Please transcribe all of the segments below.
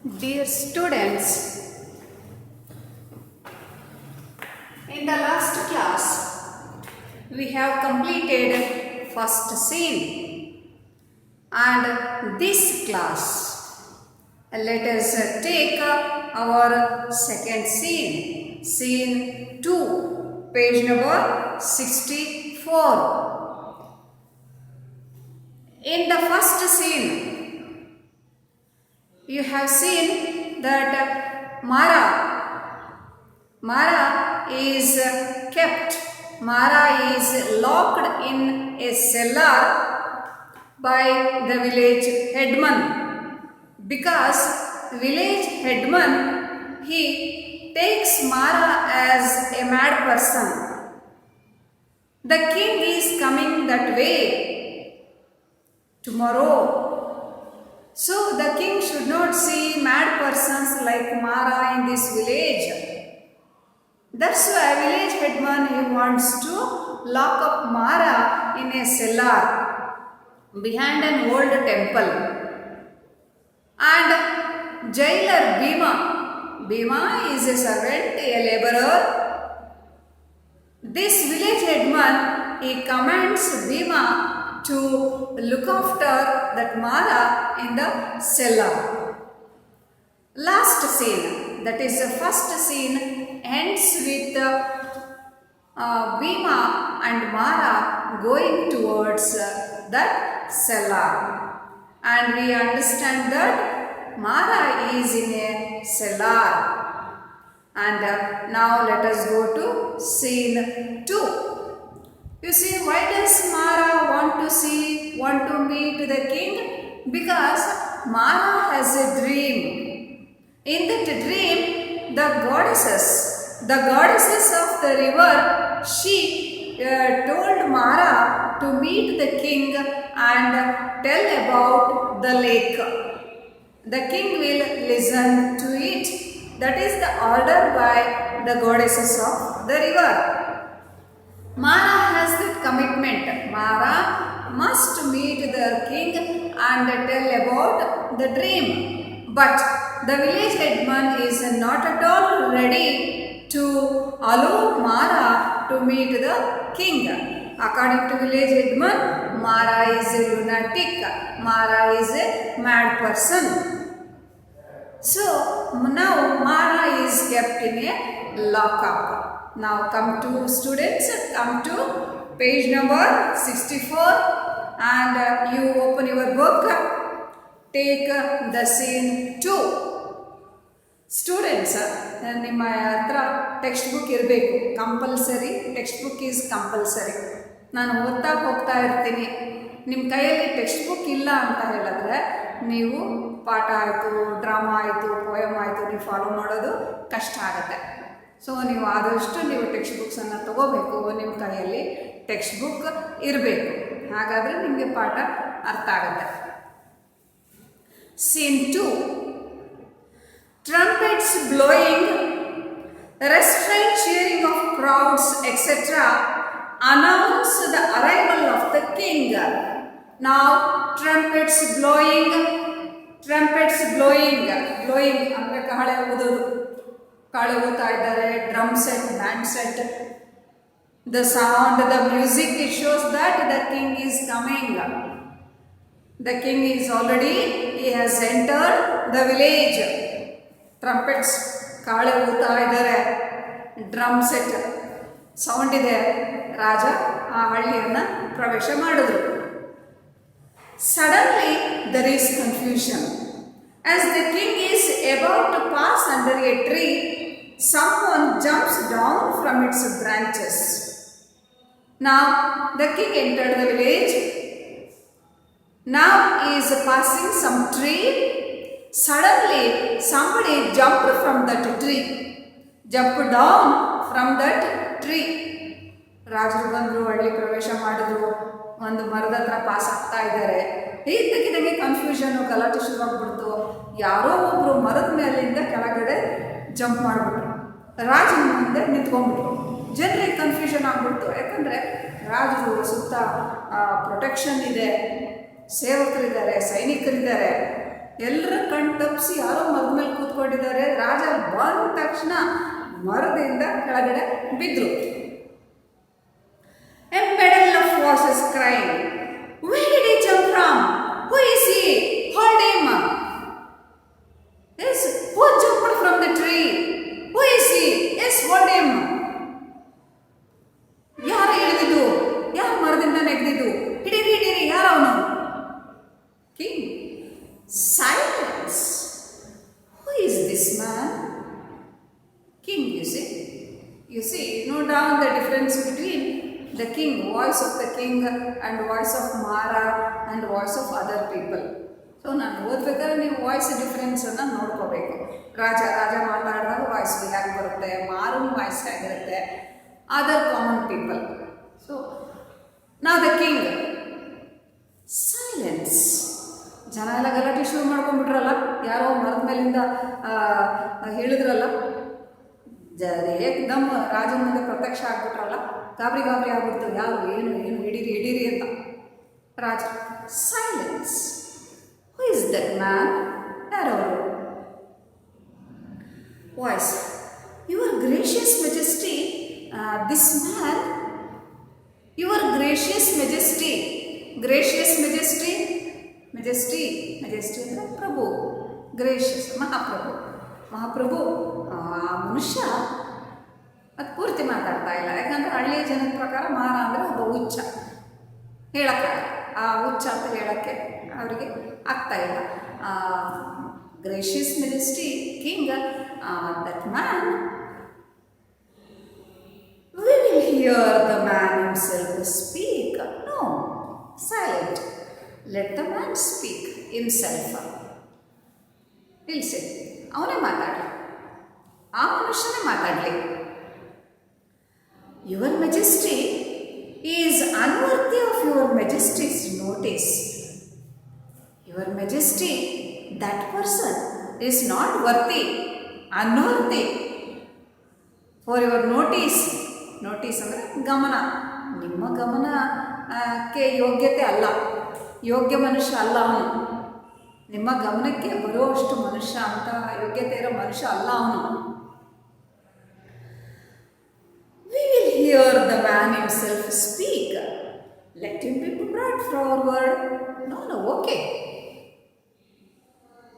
Dear students, in the last class we have completed first scene, and this class let us take our second scene, scene 2, page number 64. In the first scene you have seen that Mara is kept. Mara is locked in a cellar by the village headman, because village headman, he takes Mara as a mad person. The king is coming that way tomorrow. So the king should not see mad persons like Mara in this village. That's why village headman, he wants to lock up Mara in a cellar behind an old temple. And jailer Bhima is a servant, a laborer. This village headman, he commands Bhima to look after that Mara in the cellar. Last scene, that is the first scene, ends with Bhima and Mara going towards that cellar. And we understand that Mara is in a cellar. And now let us go to scene 2. You see, why does Mara want to meet the king? Because Mara has a dream. In that dream, the goddesses of the river, she told Mara to meet the king and tell about the lake. The king will listen to it. That is the order by the goddesses of the river. Mara has that commitment. Mara must meet the king and tell about the dream. But the village headman is not at all ready to allow Mara to meet the king. According to village headman, Mara is a lunatic. Mara is a mad person. So now Mara is kept in a lockup. Now come to students, come to page number 64 and you open your book, take the scene 2. Students, ನಿಮ್ಮ ಹತ್ರ text book ಇರಬೇಕು, compulsory. Text book is compulsory. ನಾನು ಓದ್ತಾ ಹೋಗ್ತಾ ಇರ್ತೀನಿ, ನಿಮ್ಮ ಕೈಯಲ್ಲಿ text book ಇಲ್ಲ ಅಂತ ಹೇಳಿದ್ರೆ ನೀವು ಪಾಠ ಆಯಿತು, ಡ್ರಾಮಾ ಆಯಿತು, ಪೋಯಮ್ ಆಯಿತು, ನೀವು ಫಾಲೋ ಮಾಡೋದು ಕಷ್ಟ ಆಗುತ್ತೆ. ಸೊ ನೀವು ಆದಷ್ಟು ನೀವು ಟೆಕ್ಸ್ಟ್ ಬುಕ್ಸನ್ನು ತಗೋಬೇಕು, ನಿಮ್ಮ ಕೈಯಲ್ಲಿ ಟೆಕ್ಸ್ಟ್ ಬುಕ್ ಇರಬೇಕು. ಹಾಗಾದರೆ ನಿಮಗೆ ಪಾಠ ಅರ್ಥ ಆಗುತ್ತೆ. Scene 2. Trumpets blowing, restrained cheering of crowds, etc. announce the arrival of the king. Now trumpets blowing ಅಂದರೆ ಕಹಳೆ ಊದೋದು. ಕಾಳು ಊತಾ ಇದ್ದಾರೆ, drum set, band set, the sound, the music, it shows that the king is coming. The king is already, he has entered the village. Trumpets ಕಾಳು ಊತಾ ಇದ್ದಾರೆ, drum set sound ಇದೆ, ರಾಜ ಆ ಹಳ್ಳಿಯನ್ನು ಪ್ರವೇಶ ಮಾಡಿದ್ರು. Suddenly there is confusion. As the king is about to pass under a tree, someone jumps down from its branches. Now the king entered the village. Now he is passing some tree. Suddenly somebody jumped from that tree. Jumped down from that tree. ರಾಜರು ಬಂದರು, ಹಳ್ಳಿ ಪ್ರವೇಶ ಮಾಡಿದ್ರು, ಒಂದು ಮರದ ಹತ್ರ pass ಆಗ್ತಾ ಇದ್ದಾರೆ. ಇದ್ದಕ್ಕಿದ್ದಂಗೆ ಕನ್ಫ್ಯೂಷನು, ಗಲಾಟೆ ಶುರುವಾಗ್ಬಿಡ್ತು. ಯಾರೋ ಒಬ್ಬರು ಮರದ ಮೇಲಿಂದ ಕೆಳಗಡೆ ಜಂಪ್ ಮಾಡಿಬಿಟ್ರು, ರಾಜನ ಮುಂದೆ ನಿಂತ್ಕೊಂಡ್ಬಿಟ್ರು. ಜನರಿಗೆ ಕನ್ಫ್ಯೂಷನ್ ಆಗಿಬಿಡ್ತು. ಯಾಕಂದರೆ ರಾಜರು ಸುತ್ತ ಪ್ರೊಟೆಕ್ಷನ್ ಇದೆ, ಸೇವಕರಿದ್ದಾರೆ, ಸೈನಿಕರಿದ್ದಾರೆ. ಎಲ್ಲರ ಕಣ್ ತಪ್ಪಿಸಿ ಯಾರೋ ಮರದ ಮೇಲೆ ಕೂತ್ಕೊಂಡಿದ್ದಾರೆ. ರಾಜ ಬಂದ ತಕ್ಷಣ ಮರದಿಂದ ಕೆಳಗಡೆ ಬಿದ್ರು. A puddle of water is crying. Where did he jump from? Who is he? Hold him. Yes, who jumped from the tree? Who is he? Yes, hold him. ಯಾರು ಇಳಿದಿದ್ದು? ಯಾರು ಮರದಿಂದ ನೆಗೆದಿದ್ದು? ಹಿಡೀರಿ ಹಿಡೀರಿ, ಯಾರು ಅವನು? King. Silence. Who is this man? King, you see. You see, note down the difference between the king, voice of the king and voice of Mara and voice of other people. So ನಾನು ಓದ್ಬೇಕಾದ್ರೆ ನೀವು voice ಡಿಫ್ರೆನ್ಸನ್ನು ನೋಡ್ಕೋಬೇಕು. ರಾಜ ಮಾತಾಡಿದಾಗ voice ಹೇಗೆ ಬರುತ್ತೆ, ಮಾರನ voice ಹೇಗಿರುತ್ತೆ, other common people. So ನಾವು the king. Silence. ಜನ ಎಲ್ಲ ಗಲಾಟೆ ಶುರು ಮಾಡ್ಕೊಂಡ್ಬಿಟ್ರಲ್ಲ, ಯಾರೋ ಮರದ ಮೇಲಿಂದ ಹೇಳಿದ್ರಲ್ಲ, ಏಕ್ದಮ್ ರಾಜನ ಮುಂದೆ ಪ್ರತ್ಯಕ್ಷ ಆಗ್ಬಿಟ್ರಲ್ಲ, ಗಾಬರಿ ಆಗ್ಬಿಡ್ತು. ಯಾರು ಏನು ಹಿಡೀರಿ ಅಂತ. ರಾಜ silence. Who is that man? ಯಾರವರು? Voice. Your gracious majesty, this man, your gracious majesty. Gracious majesty ಅಂದರೆ ಪ್ರಭು. ಗ್ರೇಷಿಯಸ್ ಮಹಾಪ್ರಭು. ಆ ಮನುಷ್ಯ ಅದು ಪೂರ್ತಿ ಮಾತಾಡ್ತಾ ಇಲ್ಲ, ಯಾಕಂದರೆ ಹಳ್ಳಿಯ ಜನದ ಪ್ರಕಾರ ಮಾರ ಅಂದರೆ ಒಬ್ಬ ಹುಚ್ಚ. ಹೇಳೋಕ್ಕಾಗಲ್ಲ, ಆ ಹುಚ್ಚ ಅಂತ ಹೇಳೋಕ್ಕೆ ಅವರಿಗೆ ಆಗ್ತಾ ಇಲ್ಲ. Gracious majesty king, that man, we will hear the man himself speak. No, silent. Let the man speak himself. ನಿಲ್ಲಿಸಿ, ಅವನೇ ಮಾತಾಡಲಿ, ಆ ಮನುಷ್ಯನೇ ಮಾತಾಡಲಿ. Your Majesty is unworthy of your Majesty's notice. Your Majesty, that person is not worthy, unworthy for your notice. Notice ಅಂದರೆ ಗಮನ. ನಿಮ್ಮ ಗಮನಕ್ಕೆ ಯೋಗ್ಯತೆ ಅಲ್ಲ, ಯೋಗ್ಯ ಮನುಷ್ಯ ಅಲ್ಲ ಅವನು. ನಿಮ್ಮ ಗಮನಕ್ಕೆ ಬರುವಷ್ಟು ಮನುಷ್ಯ ಅಂತ ಯೋಗ್ಯತೆ ಇರೋ ಮನುಷ್ಯ ಅಲ್ಲ ಅವನು. We will hear the man himself speak. Let him be brought forward. No, okay.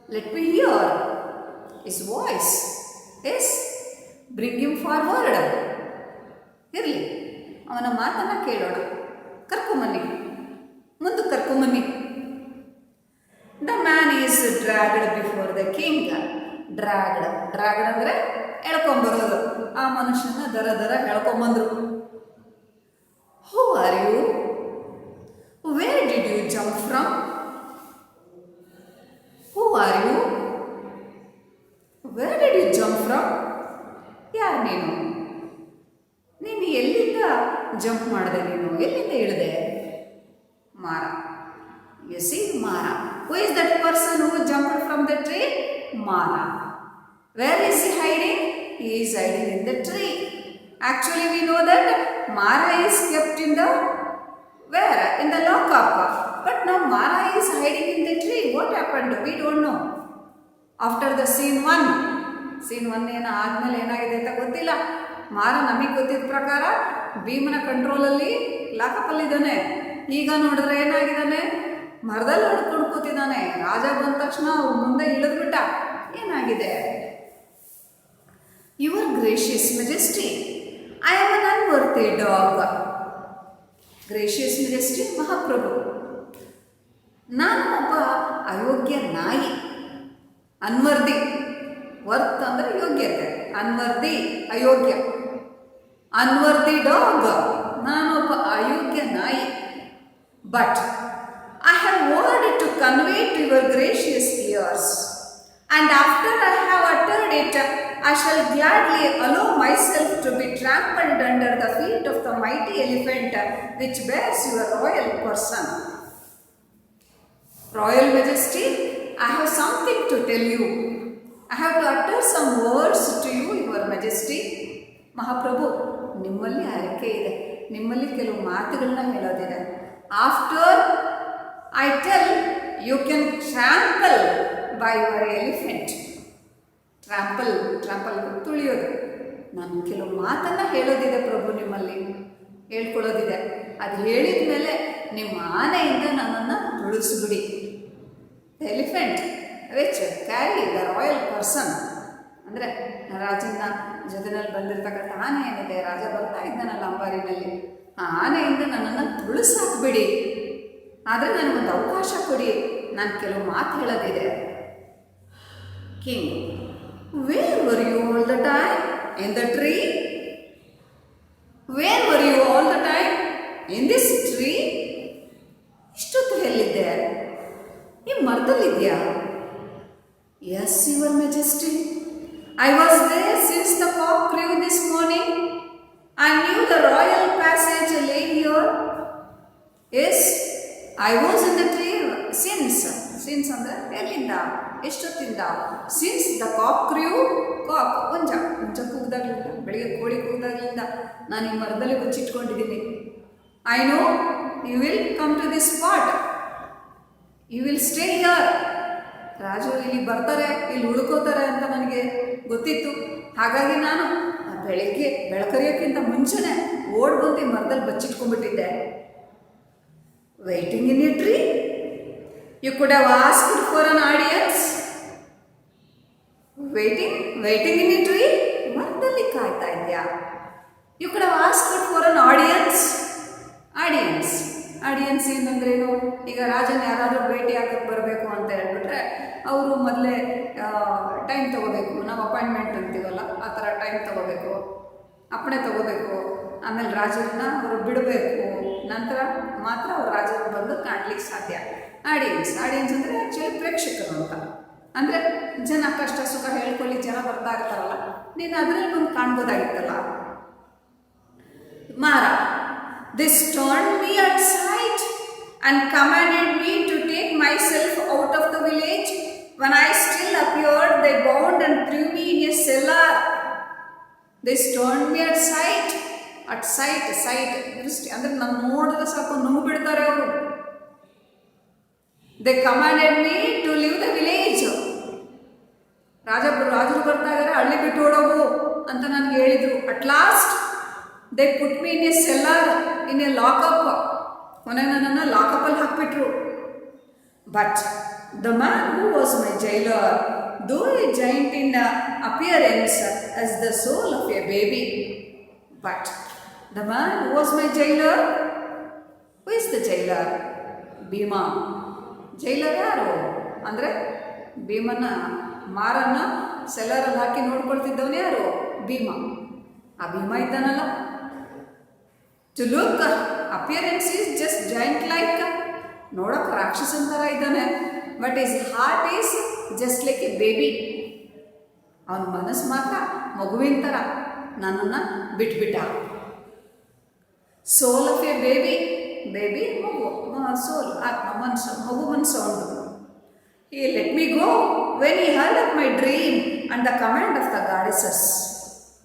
Let me hear his voice. Yes, bring him forward. ಇರಲಿ, ಅವನ ಮಾತನ್ನು ಕೇಳೋಣ. ಕರ್ಕೊಂಬನ್ನಿ, ಮುಂದಕ್ಕೆ ಕರ್ಕೊಂಬನ್ನಿ. The man is dragged before the king. Dragged ಅಂದರೆ ಎಳ್ಕೊಂಬರೋದು. ಆ ಮನುಷ್ಯನ ದರ ಎಳ್ಕೊಂಬಂದ್ರು. Who are you? Where did you jump from? Who are you? Where did you jump from? ಯಾರು ನೀನು? ನೀನು ಎಲ್ಲಿಂದ ಜಂಪ್ ಮಾಡಿದೆ? ನೀನು ಎಲ್ಲಿಂದ ಇಳಿದೆ? ಮಾರ. You see, Mara. Who is that person who jumped from the tree? Mara. Where is he hiding? He is hiding in the tree. Actually, we know that Mara is kept in the where? In the lockup. But now Mara is hiding in the tree. What happened? We don't know. After the scene 1 ಏನು ಆದಮೇಲೆ ಏನಾಗಿದೆ ಅಂತ ಗೊತ್ತಿಲ್ಲ. ಮಾರ ನಮಗೆ ಗೊತ್ತಿದ್ದ ಪ್ರಕಾರ ಭೀಮನ ಕಂಟ್ರೋಲಲ್ಲಿ ಲಾಕಪ್ಪಲ್ಲಿದ್ದಾನೆ. ಈಗ ನೋಡಿದ್ರೆ ಏನಾಗಿದ್ದಾನೆ? ಮರದಲ್ಲಿ ಹೊಡ್ಕೊಂಡು ಕೂತಿದ್ದಾನೆ. ರಾಜ ಬಂದ ತಕ್ಷಣ ಅವ್ರ ಮುಂದೆ ಇಳಿದ್ಬಿಟ್ಟ. ಏನಾಗಿದೆ? Your gracious majesty, I am an unworthy dog. Gracious majesty, ಮಹಾಪ್ರಭು, ನಾನು ಒಬ್ಬ ಅಯೋಗ್ಯ ನಾಯಿ. ಅನ್ವರ್ದಿ, ವರ್ತ್ ಅಂದರೆ ಯೋಗ್ಯತೆ, ಅನ್ವರ್ದಿ ಅಯೋಗ್ಯ. ಅನ್ವರ್ದಿ ಡಾಗ್, ನಾನೊಬ್ಬ ಅಯೋಗ್ಯ ನಾಯಿ. But I have word to convey to your gracious ears, and after I have uttered it, I shall gladly allow myself to be trampled under the feet of the mighty elephant which bears your royal person. Royal Majesty, I have something to tell you. I have to utter some words to you, Your Majesty. ಮಹಾಪ್ರಭು, ನಿಮ್ಮಲ್ಲಿ ಹರಕೆ ಇದೆ, ನಿಮ್ಮಲ್ಲಿ ಕೆಲವು ಮಾತುಗಳನ್ನ ಹೇಳೋದಿದೆ. After I tell, you can trample by your elephant. Trample ತುಳಿಯೋದು. ನಾನು ಕೆಲವು ಮಾತನ್ನು ಹೇಳೋದಿದೆ ಪ್ರಭು, ನಿಮ್ಮಲ್ಲಿ ಹೇಳ್ಕೊಳ್ಳೋದಿದೆ. ಅದು ಹೇಳಿದ ಮೇಲೆ ನಿಮ್ಮ ಆನೆಯಿಂದ ನನ್ನನ್ನು ತುಳಿಸ್ಬಿಡಿ. Elephant which carry the royal person, ಅಂದರೆ ರಾಜನ ಜೊತೆನಲ್ಲಿ ಬಂದಿರತಕ್ಕಂಥ ಆನೆ ಏನಿದೆ, ರಾಜ ಬರ್ತಾ ಇದ್ದಾನಲ್ಲ ಅಂಬಾರಿನಲ್ಲಿ, ಆ ಆನೆಯಿಂದ ನನ್ನನ್ನು ತುಳಿಸಾಕ್ಬಿಡಿ. ಆದರೆ ನನಗೊಂದು ಅವಕಾಶ ಕೊಡಿ, ನಾನು ಕೆಲವು ಮಾತು ಹೇಳೋದಿದೆ. King, where were you all the time? In the tree? Where were you all the time? In this tree? ಇಷ್ಟೊತ್ತು ಎಲ್ಲಿದ್ದೆ? ಈ ಮರದಲ್ಲಿದೆಯಾ? Yes, your majesty, I was there since the cock crew this morning. I knew the royal passage lay here. Yes, I was in the tree since. Since ಅಂದರೆ ಎಲ್ಲಿಂದ, ಎಷ್ಟೊತ್ತಿಂದ? Since the cock crew, cock ಮುಂಜ ಕೂಗ್ದಾಗ್ಲಿಂದ, ಬೆಳಿಗ್ಗೆ ಕೋಳಿ ಕೂಗ್ದಾಗ್ಲಿಂದ ನಾನು ಈ ಮರದಲ್ಲಿ ಬಚ್ಚಿಟ್ಕೊಂಡಿದ್ದೀನಿ. I know you will come to this spot, you will stay here. ರಾಜು ಇಲ್ಲಿ ಬರ್ತಾರೆ, ಇಲ್ಲಿ ಉಳ್ಕೋತಾರೆ ಅಂತ ನನಗೆ ಗೊತ್ತಿತ್ತು. ಹಾಗಾಗಿ ನಾನು ಬೆಳಗ್ಗೆ ಬೆಳಕರಿಯೋಕ್ಕಿಂತ ಮುಂಚೆನೆ ಓಡ್ ಬಂದು ಈ ಮರದಲ್ಲಿ ಬಚ್ಚಿಟ್ಕೊಂಡ್ಬಿಟ್ಟಿದ್ದೆ. Waiting in a tree? You could have asked for an audience. Waiting in a tree? ಮರದಲ್ಲಿ ಕಾಯ್ತಾ ಇದೆಯಾ? You could have asked for an audience. Audience ಏನಂದ್ರೇನು? ಈಗ ರಾಜನ ಯಾರಾದರೂ ಭೇಟಿ ಆಗಕ್ಕೆ ಬರಬೇಕು ಅಂತ ಹೇಳ್ಬಿಟ್ರೆ ಅವರು ಮೊದಲೇ ಟೈಮ್ ತೊಗೋಬೇಕು. ನಾವು ಅಪಾಯಿಂಟ್ಮೆಂಟ್ ಅಂತೀವಲ್ಲ, ಆ ಥರ ಟೈಮ್ ತೊಗೋಬೇಕು, ಅಪ್ಪಣೆ ತೊಗೋಬೇಕು. ಆಮೇಲೆ ರಾಜರನ್ನ ಅವರು ಬಿಡಬೇಕು, ನಂತರ ಮಾತ್ರ ಅವ್ರು ರಾಜರು ಬಂದು ಕಾಣಲಿಕ್ಕೆ ಸಾಧ್ಯ. ಆಡಿಯನ್ಸ್ ಅಂದರೆ ಆ್ಯಕ್ಚುಲಿ ಪ್ರೇಕ್ಷಕರು ಅಂತ. ಅಂದರೆ ಜನ ಕಷ್ಟ ಸುಖ ಹೇಳ್ಕೊಳ್ಳಿ ಜನ ಬರ್ತಾ ಇರ್ತಾರಲ್ಲ, ನೀನು ಅದರಲ್ಲಿ ಬಂದು ಕಾಣ್ಬೋದಾಗಿತ್ತಲ್ಲ. ಮಾರ, this turned me aside and commanded me to take myself out of the village. When I still appeared, they bound and threw me in a cellar. This turned me aside. Sight ದೃಷ್ಟಿ ಅಂದರೆ ನಾನು ನೋಡಿದ್ರೆ ಸಾಕು ನುಂಗು ಬಿಡ್ತಾರೆ ಅವರು. They commanded me to leave the village. ರಾಜರು ಬರ್ತಾ ಇದ್ದಾರೆ, ಹಳ್ಳಿ ಬಿಟ್ಟು ಓಡೋಗು ಅಂತ ನನಗೆ ಹೇಳಿದರು. At last they put me in a cellar, in a lockup. ಕೊನೆಗೆ ನನ್ನನ್ನು ಲಾಕಪ್ಪಲ್ಲಿ ಹಾಕಿಬಿಟ್ರು. But the man who was my jailer, though a giant in appearance as the soul of a baby, but the man who was my jailer, who is the jailer? Bhima. Jailer ಯಾರು ಅಂದರೆ ಭೀಮನ ಮಾರನ್ನ ಸೆಲ್ಲರಲ್ಲಿ ಹಾಕಿ ನೋಡ್ಕೊಳ್ತಿದ್ದವನು ಯಾರು? ಭೀಮ. ಆ ಭೀಮ ಇದ್ದಾನಲ್ಲ, to look appearance is just giant like, ನೋಡೋಕೆ ರಾಕ್ಷಸನ ಥರ ಇದ್ದಾನೆ, but his heart is just like a baby. ಅವನ ಮನಸ್ಸು ಮಾತ್ರ ಮಗುವಿನ ಥರ ನನ್ನನ್ನು ಬಿಟ್ಬಿಟ್ಟ. ಸೋಲ್ ಆಫ್ ಎ ಬೇಬಿ ಮಗು, ಸೋಲ್ ಆತ್ಮ, ಮನಸ್ಸು, ಮಗು ಮನಸ್ಸು ಅವನು. He let me go when he heard of my dream and the command of the goddesses.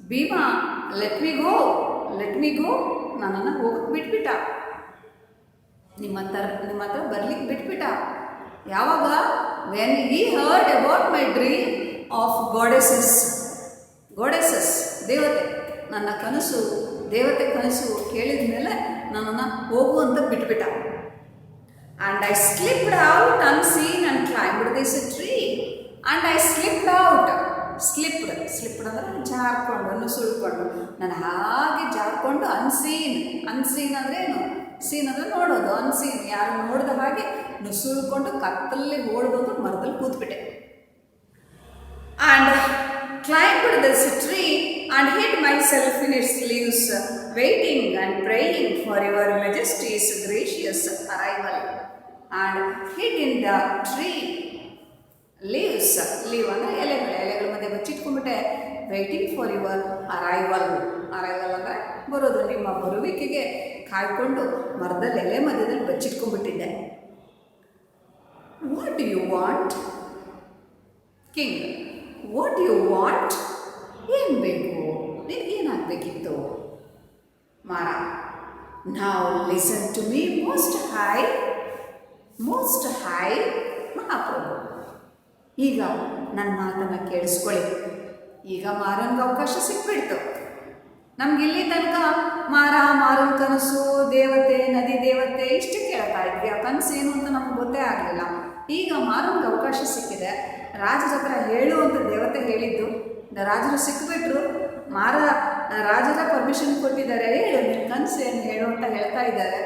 Bhima let me go, ನನ್ನನ್ನು ಹೋಗಕ್ಕೆ ಬಿಟ್ಬಿಟ್ಟ, ನಿಮ್ಮ ಹತ್ರ ಬರ್ಲಿಕ್ಕೆ ಬಿಟ್ಬಿಟ್ಟ. ಯಾವಾಗ? when he heard about my dream of goddesses, ದೇವತೆ, ನನ್ನ ಕನಸು, ದೇವತೆ ಕನಸು ಕೇಳಿದ ಮೇಲೆ ನನ್ನನ್ನು ಹೋಗು ಅಂತ ಬಿಟ್ಬಿಟ್ಟ. And I slipped out unseen and climbed this tree. And I slipped out. Slipped ಅಂದರೆ ಜಾರ್ಕೊಂಡು, ನುಸುಳ್ಕೊಂಡು. ನಾನು ಹಾಗೆ ಜಾರ್ಕೊಂಡು ಅನ್ಸೀನ್ ಅಂದರೆ ಏನು? ಸೀನ್ ಅಂದರೆ ನೋಡೋದು, ಅನ್ಸೀನ್ ಯಾರು ನೋಡಿದ ಹಾಗೆ ನುಸುಳ್ಕೊಂಡು ಕತ್ತಲ್ಲಿ ಓಡ್ಬೋದು ಮರದಲ್ಲಿ ಕೂತ್ಬಿಟ್ಟೆ. And climbed this tree and hid myself in its leaves, waiting and praying for your majesty's gracious arrival. And hid in the tree leaves ಅಂದರೆ ಎಲೆಗಳ ಮಧ್ಯೆ ಬಚ್ಚಿಟ್ಕೊಂಡ್ಬಿಟ್ಟೆ. ವೇಟಿಂಗ್ ಫಾರ್ ಯುವರ್ ಅರೈವಲ್ ಅಂದರೆ ಬರೋದು, ನಿಮ್ಮ ಬರುವಿಕೆಗೆ ಕಾಯ್ಕೊಂಡು ಮರದಲ್ಲಿ ಎಲೆ ಮಧ್ಯದಲ್ಲಿ ಬಚ್ಚಿಟ್ಕೊಂಡ್ಬಿಟ್ಟಿದ್ದೆ. What do you want? King, what do you want? ಏನು ಬೇಕು? ನಿನಗೇನಾಗಬೇಕಿತ್ತು? ಮಾರ, ನಾವು listen to me most high ಮಹಾಪ್ರಭು. ಈಗ ನನ್ನ ಮಾತನ್ನು ಕೇಳಿಸ್ಕೊಳ್ಳಿ. ಈಗ ಮಾರನ್ಗೆ ಅವಕಾಶ ಸಿಕ್ಬಿಡ್ತು. ನಮ್ಗಿಲ್ಲಿ ತನಕ ಮಾರನ ಕನಸು, ದೇವತೆ, ನದಿ ದೇವತೆ ಇಷ್ಟು ಕೇಳ್ತಾ ಇದ್ವಿ. ಆ ಕನಸು ಏನು ಅಂತ ನಮ್ಗೆ ಗೊತ್ತೇ ಆಗಲಿಲ್ಲ. ಈಗ ಮಾರನ್ಗೆ ಅವಕಾಶ ಸಿಕ್ಕಿದೆ. ರಾಜರ ಹತ್ರ ಹೇಳು ಅಂತ ದೇವತೆ ಹೇಳಿದ್ದು, ರಾಜರು ಸಿಕ್ಬಿಟ್ರು. ರಾಜರ ಪರ್ಮಿಷನ್ ಕೊಟ್ಟಿದ್ದಾರೆ, ಹೇಳು ನಿನ್ನ ಕನಸು ಏನು ಹೇಳು ಅಂತ ಹೇಳ್ತಾ ಇದ್ದಾರೆ.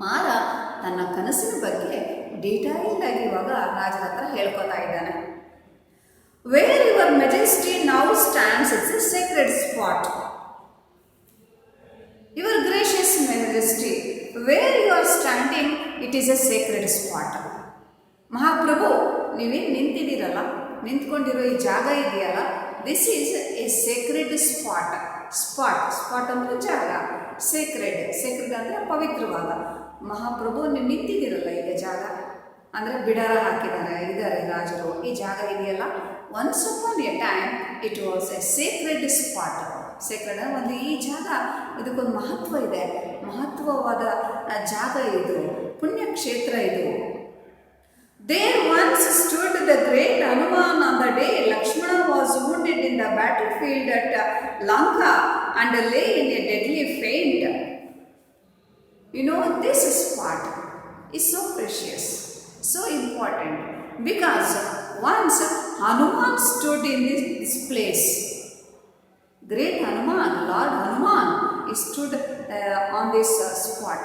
ಮಾರ ತನ್ನ ಕನಸಿನ ಬಗ್ಗೆ ಡೀಟೈಲ್ ಆಗಿ ಇವಾಗ ರಾಜರ ಹತ್ರ ಹೇಳ್ಕೊತಾ ಇದ್ದಾನೆ. Where your majesty now stands is a sacred spot. Your gracious majesty, where you are standing, it is a sacred spot. ಮಹಾಪ್ರಭು, ನೀವೇನು ನಿಂತಿದ್ದೀರಲ್ಲ, ನಿಂತ್ಕೊಂಡಿರೋ ಈ ಜಾಗ ಇದೆಯಲ್ಲ, this is A Sacred spot. Spot ಅಂದರೆ ಜಾಗ. ಸೇಕ್ರೆಡ್ ಅಂದರೆ ಪವಿತ್ರವಾದ. ಮಹಾಪ್ರಭು, ನೀವು ನಿಂತಿದ್ದೀರಲ್ಲ ಈಗ ಜಾಗ ಅಂದರೆ ಬಿಡಾರ ಇದ್ದಾರೆ ರಾಜರು. ಈ ಜಾಗ ಇದೆಯಲ್ಲ, once upon A time it was A Sacred spot. Sacred ಒಂದು ಈ ಜಾಗ, ಇದಕ್ಕೊಂದು ಮಹತ್ವ ಇದೆ, ಮಹತ್ವವಾದ ಜಾಗ ಇದು, ಪುಣ್ಯಕ್ಷೇತ್ರ ಇದು. There once stood the great Hanuman on the day Lakshmana was wounded in the battlefield at Lanka and lay in a deadly faint. You know, this spot is so precious, so important, because once Hanuman stood in this place. Great Hanuman, Lord Hanuman, he stood on this spot.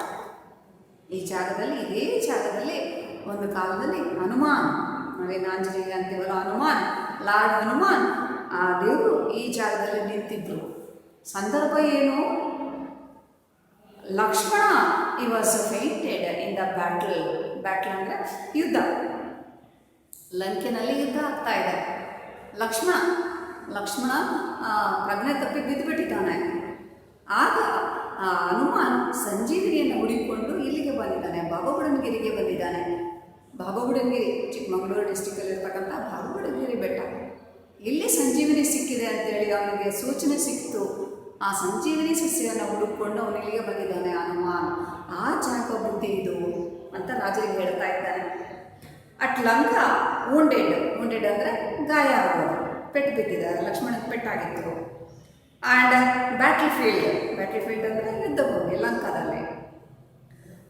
ಈ ಜಾಗದಲ್ಲಿ, ಇದೇ ಜಾಗದಲ್ಲಿ ಒಂದು ಕಾಲದಲ್ಲಿ ಹನುಮಾನ್, ನಾವೇನು ಆಂಜನೇಯ ಅಂತೀವಲ್ಲ, Hanuman, lord Hanuman, ಆ ದೇವರು ಈ ಜಾಗದಲ್ಲಿ ನಿಂತಿದ್ರು. ಸಂದರ್ಭ ಏನು? ಲಕ್ಷ್ಮಣ ಈ ವಾಸ್ ಫೇಂಟೆಡ್ ಇನ್ ದ ಬ್ಯಾಟಲ್ ಅಂದರೆ ಯುದ್ಧ. ಲಂಕೆನಲ್ಲಿ ಯುದ್ಧ ಆಗ್ತಾ ಇದೆ. ಲಕ್ಷ್ಮಣ ಪ್ರಜ್ಞೆ ತಪ್ಪಿ ಬಿದ್ದುಬಿಟ್ಟಿದ್ದಾನೆ. ಆಗ ಹನುಮಾನ್ ಸಂಜೀವಿನಿಯನ್ನು ಹುಡುಕಿಕೊಂಡು ಇಲ್ಲಿಗೆ ಬಂದಿದ್ದಾನೆ, ಬಾಬಾಬುಡನ್ಗಿರಿಗೆ ಬಂದಿದ್ದಾನೆ. ಬಾಬಾಬುಡನ್ಗಿರಿ ಚಿಕ್ಕಮಗಳೂರು ಡಿಸ್ಟಿಕಲ್ಲಿರ್ತಕ್ಕಂಥ ಬಾಬಾಬುಡನ್ಗಿರಿ ಬೆಟ್ಟ. ಇಲ್ಲಿ ಸಂಜೀವಿನಿ ಸಿಕ್ಕಿದೆ ಅಂತೇಳಿ ಅವನಿಗೆ ಸೂಚನೆ ಸಿಕ್ತು. ಆ ಸಂಜೀವಿನಿ ಸಸ್ಯವನ್ನು ಹುಡುಕಿಕೊಂಡು ಅವನು ಇಲ್ಲಿಗೆ ಬಂದಿದ್ದಾನೆ ಹನುಮಾನ್. ಆ ಜಾಗ ಬುದ್ಧಿ ಇದು ಅಂತ ರಾಜರಿಗೆ ಹೇಳ್ತಾ ಇದ್ದಾನೆ. ಅಟ್ ಲಂಕಾ wounded ಅಂದರೆ ಗಾಯ ಆಗೋದು, ಪೆಟ್ಟು ಬಿದ್ದಿದ್ದಾರೆ, ಲಕ್ಷ್ಮಣಕ್ಕೆ ಪೆಟ್ಟಾಗಿತ್ತು. ಆ್ಯಂಡ್ ಬ್ಯಾಟಲ್ ಫೀಲ್ಡ್ ಅಂದರೆ ಯುದ್ಧ ಭೂಮಿ ಲಂಕಾದಲ್ಲಿ.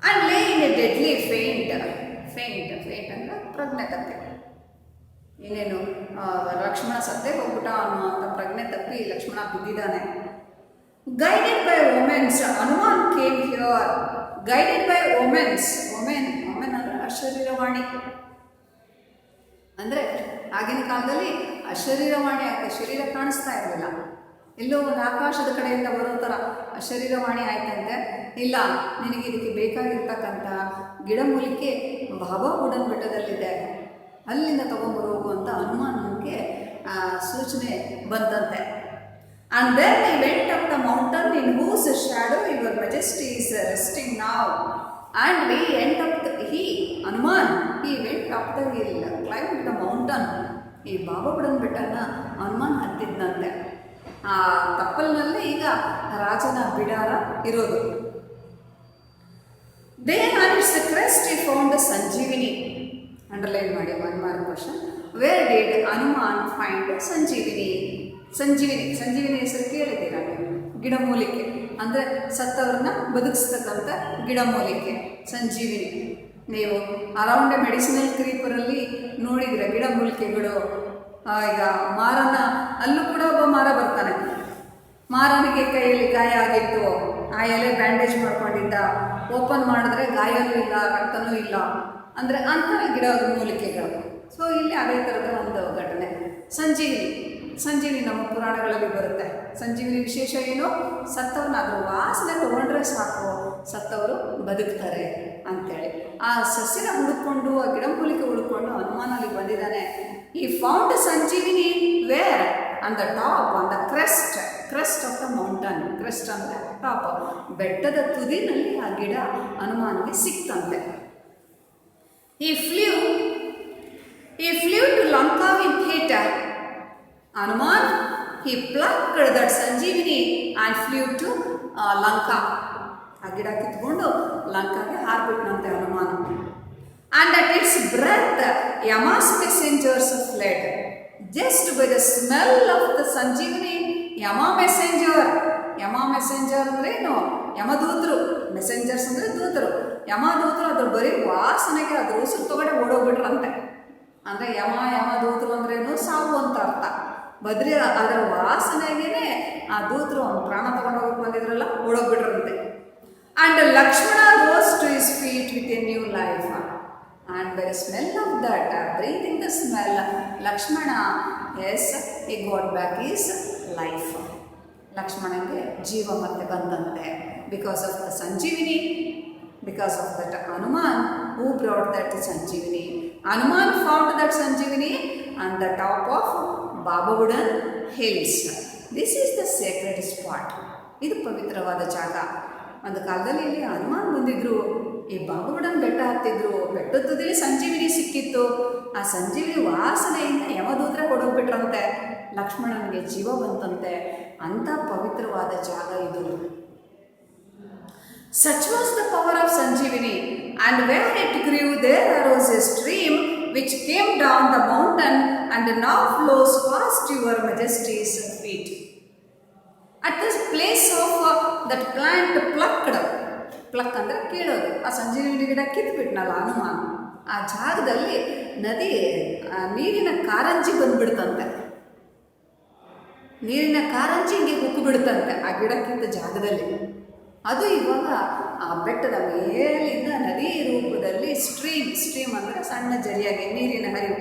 ಆ್ಯಂಡ್ ಲೇ ಇನ್ ಎ ಡೆಡ್ಲಿ ಫೇಂಟ್ ಅಂದರೆ ಪ್ರಜ್ಞೆ ತಪ್ಪಿ. ಇನ್ನೇನು ಲಕ್ಷ್ಮಣ ಸತ್ತೇ ಹೋಗ್ಬಿಟ್ಟ ಅನ್ನುವಂಥ ಪ್ರಜ್ಞೆ ತಪ್ಪಿ ಲಕ್ಷ್ಮಣ ಬಿದ್ದಿದ್ದಾನೆ. Guided by womens Hanuman came here. Guided by womens. Women ಅಂದರೆ ಅಶರೀರವಾಣಿ. ಅಂದರೆ ಆಗಿನ ಕಾಲದಲ್ಲಿ ಅಶರೀರವಾಣಿ ಆಗುತ್ತೆ, ಶರೀರ ಕಾಣಿಸ್ತಾ ಇರಲಿಲ್ಲ. ಎಲ್ಲೋ ಒಂದು ಆಕಾಶದ ಕಡೆಯಿಂದ ಬರೋ ಥರ ಅಶರೀರವಾಣಿ ಆಯ್ತಂತೆ. ಇಲ್ಲ, ನಿನಗೆ ಇದಕ್ಕೆ ಬೇಕಾಗಿರ್ತಕ್ಕಂಥ ಗಿಡಮೂಲಿಕೆ ಬಾಬಾಬುಡನ್ ಬೆಟ್ಟದಲ್ಲಿದೆ, ಅಲ್ಲಿಂದ ತೊಗೊಂಬರೋಗು ಅಂತ ಹನುಮಾನನಿಗೆ ಸೂಚನೆ ಬಂದಂತೆ. And then they went up the mountain in whose shadow your majesty is resting now. And we went up Hanuman, he went up the hill, climbed the mountain. ಈ ಬಾಬಾಬುಡನ್ ಬೆಟ್ಟನ ಹನುಮಾನ್ ಹತ್ತಿದ್ದಂತೆ. ಆ ತಪ್ಪಲಿನಲ್ಲಿ ಈಗ ರಾಜನ ಬಿಡಾರ ಇರೋದು. There on its crest he found Sanjeevini. Underline ಮಾಡಿ, one mark question. Where did Hanuman find Sanjeevini ಹೆಸರು ಕೇಳಿದ್ದೀರಾ ನೀವು? ಗಿಡಮೂಲಿಕೆ ಅಂದರೆ ಸತ್ತವ್ರನ್ನ ಬದುಕಿಸ್ತಕ್ಕಂಥ ಗಿಡಮೂಲಿಕೆ ಸಂಜೀವಿನಿ. ನೀವು ಅರೌಂಡ್ ಎ ಮೆಡಿಸಿನಲ್ ಕ್ರೀಪರಲ್ಲಿ ನೋಡಿದರೆ ಗಿಡಮೂಲಿಕೆಗಳು. ಈಗ ಅಲ್ಲೂ ಕೂಡ ಒಬ್ಬ ಮಾರ ಬರ್ತಾನೆ. ಮಾರನಿಗೆ ಕೈಯಲ್ಲಿ ಗಾಯ ಆಗಿತ್ತು, ಆ ಎಲೆ ಬ್ಯಾಂಡೇಜ್ ಮಾಡ್ಕೊಂಡಿದ್ದ, ಓಪನ್ ಮಾಡಿದ್ರೆ ಗಾಯನೂ ಇಲ್ಲ, ರಕ್ತನೂ ಇಲ್ಲ ಅಂದರೆ ಅಂಥವೇ ಗಿಡ ಮೂಲಿಕೆಗಳು. ಸೊ ಇಲ್ಲಿ ಅದೇ ಥರದ ಒಂದು ಘಟನೆ. ಸಂಜೀವಿನಿ ನಮ್ಮ ಪುರಾಣಗಳಲ್ಲಿ ಬರುತ್ತೆ. ಸಂಜೀವಿನಿ ವಿಶೇಷ ಏನು? ಸತ್ತವನಾದರೂ ವಾಸನೆ ತೊಗೊಂಡ್ರೆ ಸಾಕು, ಸತ್ತವರು ಬದುಕ್ತಾರೆ ಅಂಥೇಳಿ. ಆ ಸಸ್ಯನ ಹುಡುಕೊಂಡು, ಆ ಗಿಡಮೂಲಿಕೆ ಹುಡುಕೊಂಡು ಹನುಮಾನಲ್ಲಿ ಬಂದಿದ್ದಾನೆ. He found Sanjeevani where on the top, on the crest of the mountain. Crest ಅಂದರೆ ಟಾಪ್, ಬೆಟ್ಟದ ತುದಿನಲ್ಲಿ ಆ ಗಿಡ ಹನುಮಾನಿಗೆ ಸಿಕ್ತಂತೆ. He flew to Lanka with hater. Hanuman, he plucked that Sanjeevani and flew to Lanka. ಆ ಗಿಡ ಕಿತ್ಕೊಂಡು ಲಂಕಾಗೆ ಹಾರ್ಬಿಟ್ನಂತೆ ಹನುಮಾನ. And at its breath, Yama's messengers Just by the smell of the Sanjeevani, Yama messenger. Yama messenger ಅಂದರೆ ಏನು, ಯಮದೂತರು. Messengers ಅಂದರೆ ದೂತರು. ಯಮದೂತರು ಅದ್ರ ಬರೀ ವಾಸನೆಗೆ ಅದ್ರ ಉಸಿರು ತೊಗೊಂಡೆ ಓಡೋಗ್ಬಿಟ್ರಂತೆ. ಅಂದರೆ ಯಮದೂತರು ಅಂದ್ರೇನು, ಸಾವು ಅಂತ ಅರ್ಥ. ಬದ್ರಿ ಅದರ ವಾಸನೆಗೇನೆ ಆ ದೂತರು ಅವ್ನು ಪ್ರಾಣ ತಗೊಂಡು ಹೋಗಕ್ಕೆ ಬಂದಿದ್ರಲ್ಲ, ಓಡೋಗ್ಬಿಟ್ರಂತೆ. And Lakshmana rose to his feet with a new life. And by the smell of that, breathing the smell, Lakshmana as he got back his life. ಲಕ್ಷ್ಮಣನಿಗೆ ಜೀವ ಮತ್ತೆ ಬಂದಂತೆ. Because of the Sanjeevini, because of that Hanuman who brought that Sanjeevini. Hanuman found that Sanjeevini on the top of Bababudan hills. This is the sacred spot. ಇದು ಪವಿತ್ರವಾದ ಜಾಗ. ಒಂದು ಕಾಲದಲ್ಲಿ ಇಲ್ಲಿ ಹನುಮಾನ್ ಬಂದಿದ್ರು, ಈ ಬಾಬಾವುಡನ್ ಬೆಟ್ಟ ಹತ್ತಿದ್ರು. ಬೆಟ್ಟದ ತುದಿಲಿ ಸಂಜೀವಿನಿ ಸಿಕ್ಕಿತ್ತು. ಆ ಸಂಜೀವಿನಿ ವಾಸನೆಯಿಂದ ಯಮದೂತರೆ ಹೊಡೋಗ್ಬಿಟ್ರಂತೆ. ಲಕ್ಷ್ಮಣನಿಗೆ ಜೀವ ಬಂತಂತೆ. ಅಂಥ ಪವಿತ್ರವಾದ ಜಾಗ ಇದು. Such was the power of Sanjeevani, and where it grew there arose a stream which came down the mountain and now flows past your majesty's feet. At this place of that plant pluck ಅಂದರೆ ಕೀಳೋದು, ಆ ಸಂಜೀವಿನಿ ಗಿಡ ಕಿತ್ಬಿಟ್ನಲ್ಲ ಹನುಮಾನ್, ಆ ಜಾಗದಲ್ಲಿ ನದಿ ನೀರಿನ ಕಾರಂಜಿ ಬಂದ್ಬಿಡ್ತಂತೆ. ನೀರಿನ ಕಾರಂಜಿ ಹಿಂಗೆ ಉಕ್ಕು ಬಿಡುತ್ತಂತೆ ಆ ಗಿಡ ಕಿತ್ತ ಜಾಗದಲ್ಲಿ. ಅದು ಇವಾಗ ಆ ಬೆಟ್ಟದ ಮೇಲಿಂದ ನದಿ ರೂಪದಲ್ಲಿ ಸ್ಟ್ರೀಮ್ ಅಂದರೆ ಸಣ್ಣ ಜರಿಯಾಗಿ ನೀರಿನ ಹರಿವು